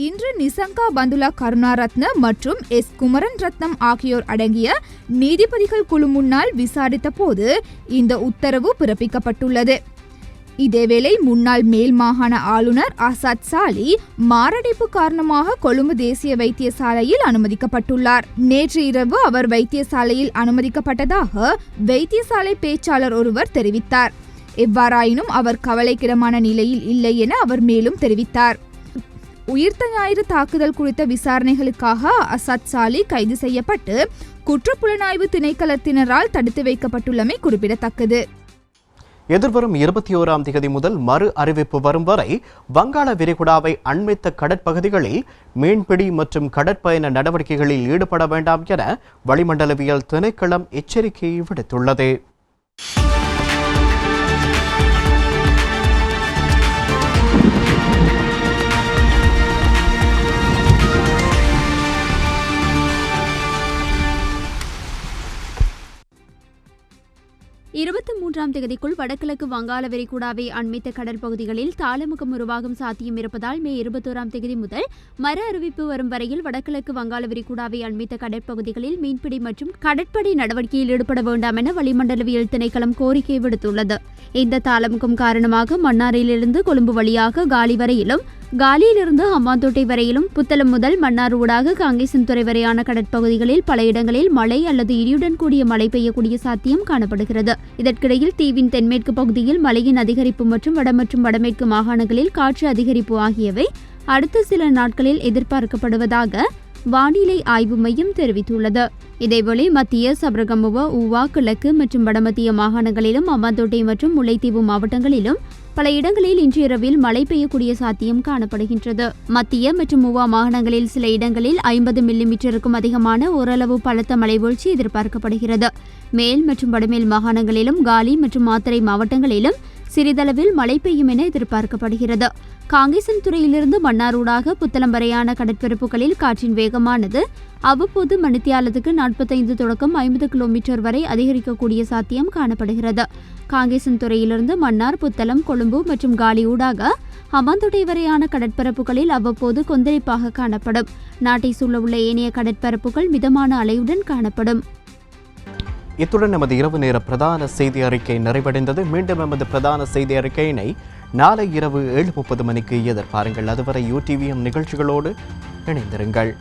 இன்று நிசங்கா பந்துலா கருணாரத்ன மற்றும் எஸ் குமரன் ரத்னம் ஆகியோர் அடங்கிய நீதிபதிகள் குழு முன்னால் விசாரித்த போது இந்த உத்தரவு பிறப்பிக்கப்பட்டுள்ளது. இதேவேளை முன்னாள் மேல் மாகாண ஆளுநர் ஆசாத் சாலி மாரடைப்பு காரணமாக கொழும்பு தேசிய வைத்தியசாலையில் அனுமதிக்கப்பட்டுள்ளார். நேற்று இரவு அவர் வைத்தியசாலையில் அனுமதிக்கப்பட்டதாக வைத்தியசாலை பேச்சாளர் ஒருவர் தெரிவித்தார். எவ்வாறாயினும் அவர் கவலைக்கிடமான நிலையில் இல்லை என அவர் மேலும் தெரிவித்தார். உயிர்த்த ஞாயிறு தாக்குதல் குறித்த விசாரணைகளுக்காக அசாத் சாலி கைது செய்யப்பட்டு குற்றப்புலனாய்வு திணைக்களத்தினரால் தடுத்து வைக்கப்பட்டுள்ளமை குறிப்பிடத்தக்கது. எதிர்வரும் 21ஆம் தேதி முதல் மறு அறிவிப்பு வரும் வரை வங்காள விரிகுடாவை அண்மித்த கடற்பகுதிகளில் மீன்பிடி மற்றும் கடற்பயண நடவடிக்கைகளில் ஈடுபட வேண்டாம் என வளிமண்டலவியல் திணைக்களம் எச்சரிக்கை விடுத்துள்ளது. மூன்றாம் தேதிக்குள் வடகிழக்கு வங்காள விரிகுடாவை அண்மித்த கடற்பகுதிகளில் தாளமுகம் உருவாகும் சாத்தியம் இருப்பதால் மே 21ஆம் தேதி முதல் மறு அறிவிப்பு வரும் வரையில் வடகிழக்கு வங்காள விரிகுடாவை அண்மித்த கடற்பகுதிகளில் மீன்பிடி மற்றும் கடற்படை நடவடிக்கையில் ஈடுபட வேண்டாம் என வளிமண்டலவியல் திணைக்களம் கோரிக்கை விடுத்துள்ளது. இந்த தாளமுகம் காரணமாக மன்னாரிலிருந்து கொழும்பு வழியாக காலி வரையிலும், காலியிலிருந்து ஹம்பாந்தோட்டை வரையிலும், புத்தளம் முதல் மன்னார் ஊடாக காங்கேசன்துறை வரையான கடற்பகுதிகளில் பல இடங்களில் மழை அல்லது இடியுடன் கூடிய மழை பெய்யக்கூடிய சாத்தியம் காணப்படுகிறது. இதற்கிடையில் தீவின் தென்மேற்கு பகுதியில் மழையின் அதிகரிப்பு மற்றும் வட மற்றும் வடமேற்கு மாகாணங்களில் காற்று அதிகரிப்பு ஆகியவை அடுத்த சில நாட்களில் எதிர்பார்க்கப்படுவதாக வானிலை ஆய்வு மையம் தெரிவித்துள்ளது. இதேவேளை மத்திய, சபரகமுவ, ஊவா, கிழக்கு மற்றும் வடமத்திய மாகாணங்களிலும், ஹம்பாந்தோட்டை மற்றும் முல்லைத்தீவு மாவட்டங்களிலும் பல இடங்களில் இன்று இரவில் மழை பெய்யக்கூடிய சாத்தியம் காணப்படுகின்றது. மத்திய மற்றும் ஊவா மாகாணங்களில் சில இடங்களில் 50 மில்லிமீட்டருக்கும் அதிகமான ஓரளவு பலத்த மழை வீழ்ச்சி எதிர்பார்க்கப்படுகிறது. மேல் மற்றும் வடமேல் மாகாணங்களிலும், காலி மற்றும் மாத்தறை மாவட்டங்களிலும் சிறிதளவில் மழை பெய்யும் என எதிர்பார்க்கப்படுகிறது. காங்கேசன்துறையிலிருந்து மன்னாரூடாக புத்தளம் வரையான கடற்பரப்புகளில் காற்றின் வேகமானது அவ்வப்போது மணித்தியாலத்துக்கு 45 தொடக்கம் 50 கிலோமீட்டர் வரை அதிகரிக்கக்கூடிய சாத்தியம் காணப்படுகிறது. காங்கேசன்துறையிலிருந்து மன்னார், புத்தளம், கொழும்பு மற்றும் காலி ஊடாக ஹம்பாந்தோட்டை வரையான கடற்பரப்புகளில் அவ்வப்போது கொந்தளிப்பாக காணப்படும். நாட்டை சூழவுள்ள ஏனைய கடற்பரப்புகள் மிதமான அலையுடன் காணப்படும். இத்துடன் நமது இரவு நேர பிரதான செய்தி அறிக்கை நிறைவடைந்தது. மீண்டும் நமது பிரதான செய்தி அறிக்கையினை நாளை இரவு 7:30 மணிக்கு எதிர்பாருங்கள். அதுவரை UTVM நிகழ்ச்சிகளோடு இணைந்திருங்கள்.